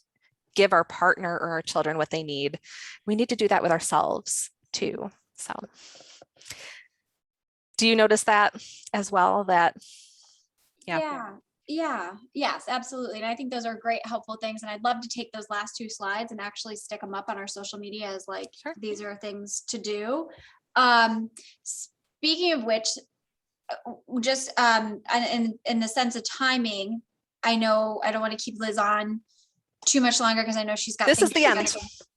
[SPEAKER 2] give our partner or our children what they need. We need to do that with ourselves too. So do you notice that as well? That,
[SPEAKER 1] Yes, absolutely. And I think those are great, helpful things. And I'd love to take those last 2 slides and actually stick them up on our social media as like,
[SPEAKER 2] Sure.
[SPEAKER 1] These are things to do. Speaking of which, just in the sense of timing, I know I don't want to keep Liz on too much longer because I know she's got.
[SPEAKER 2] This is the end.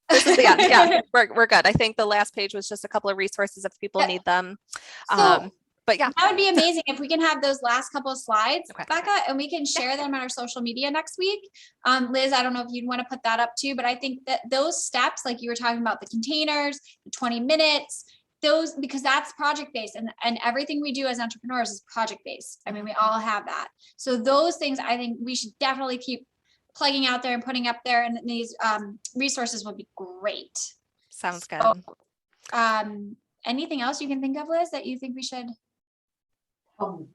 [SPEAKER 2] This is the end. Yeah, we're good. I think the last page was just a couple of resources if people need them. But yeah,
[SPEAKER 1] that would be amazing if we can have those last couple of slides,
[SPEAKER 2] Okay.
[SPEAKER 1] Becca, and we can share them on our social media next week. Liz, I don't know if you'd want to put that up too, but I think that those steps, like you were talking about the containers, the 20 minutes, those, because that's project-based and everything we do as entrepreneurs is project-based. I mean, we all have that. So those things I think we should definitely keep plugging out there and putting up there, and these resources would be great.
[SPEAKER 2] Sounds good.
[SPEAKER 1] Anything else you can think of, Liz, that you think we should?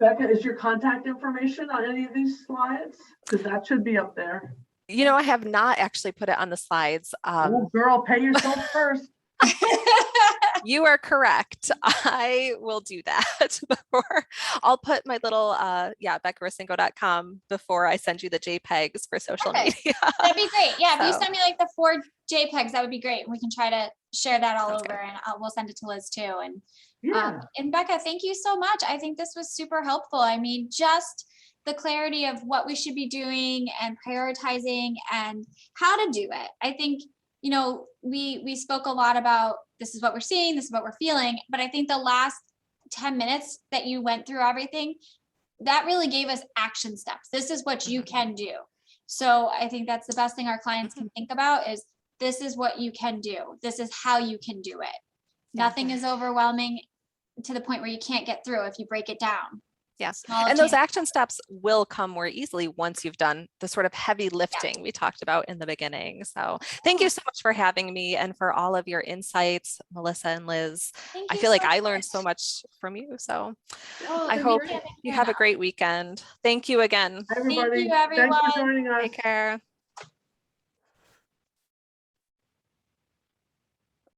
[SPEAKER 3] Becca, is your contact information on any of these slides? Because that should be up there.
[SPEAKER 2] You know, I have not actually put it on the slides.
[SPEAKER 3] Oh, girl, pay yourself first.
[SPEAKER 2] You are correct. I will do that before. I'll put my little, BeccaRosingo.com before I send you the JPEGs for social media.
[SPEAKER 1] That'd be great. Yeah, if you
[SPEAKER 2] So.
[SPEAKER 1] send me like the 4 JPEGs, that would be great. And we can try to share that all
[SPEAKER 2] Sounds
[SPEAKER 1] over,
[SPEAKER 2] good.
[SPEAKER 1] and we'll send it to Liz too. And
[SPEAKER 3] Yeah.
[SPEAKER 1] and Becca, thank you so much. I think this was super helpful. I mean, just the clarity of what we should be doing and prioritizing and how to do it. I think, you know, we spoke a lot about this is what we're seeing, this is what we're feeling, but I think the last 10 minutes that you went through everything, that really gave us action steps. This is what you can do. So I think that's the best thing our clients can think about is this is what you can do. This is how you can do it. Nothing is overwhelming to the point where you can't get through if you break it down.
[SPEAKER 2] Yes.
[SPEAKER 1] Small
[SPEAKER 2] And those
[SPEAKER 1] change.
[SPEAKER 2] action steps will come more easily once you've done the sort of heavy lifting we talked about in the begining. So thank you so much for having me and for all of your insights, Melissa and Liz.
[SPEAKER 1] Thank
[SPEAKER 2] I
[SPEAKER 1] you
[SPEAKER 2] feel like
[SPEAKER 1] so
[SPEAKER 2] I learned
[SPEAKER 1] much.
[SPEAKER 2] so much from you. So
[SPEAKER 1] Oh,
[SPEAKER 2] I
[SPEAKER 1] we
[SPEAKER 2] hope
[SPEAKER 1] really have
[SPEAKER 2] you have a great weekend. Thank you again.
[SPEAKER 3] Everybody,
[SPEAKER 1] you,
[SPEAKER 3] thanks
[SPEAKER 1] everyone.
[SPEAKER 3] for joining us.
[SPEAKER 2] Take care.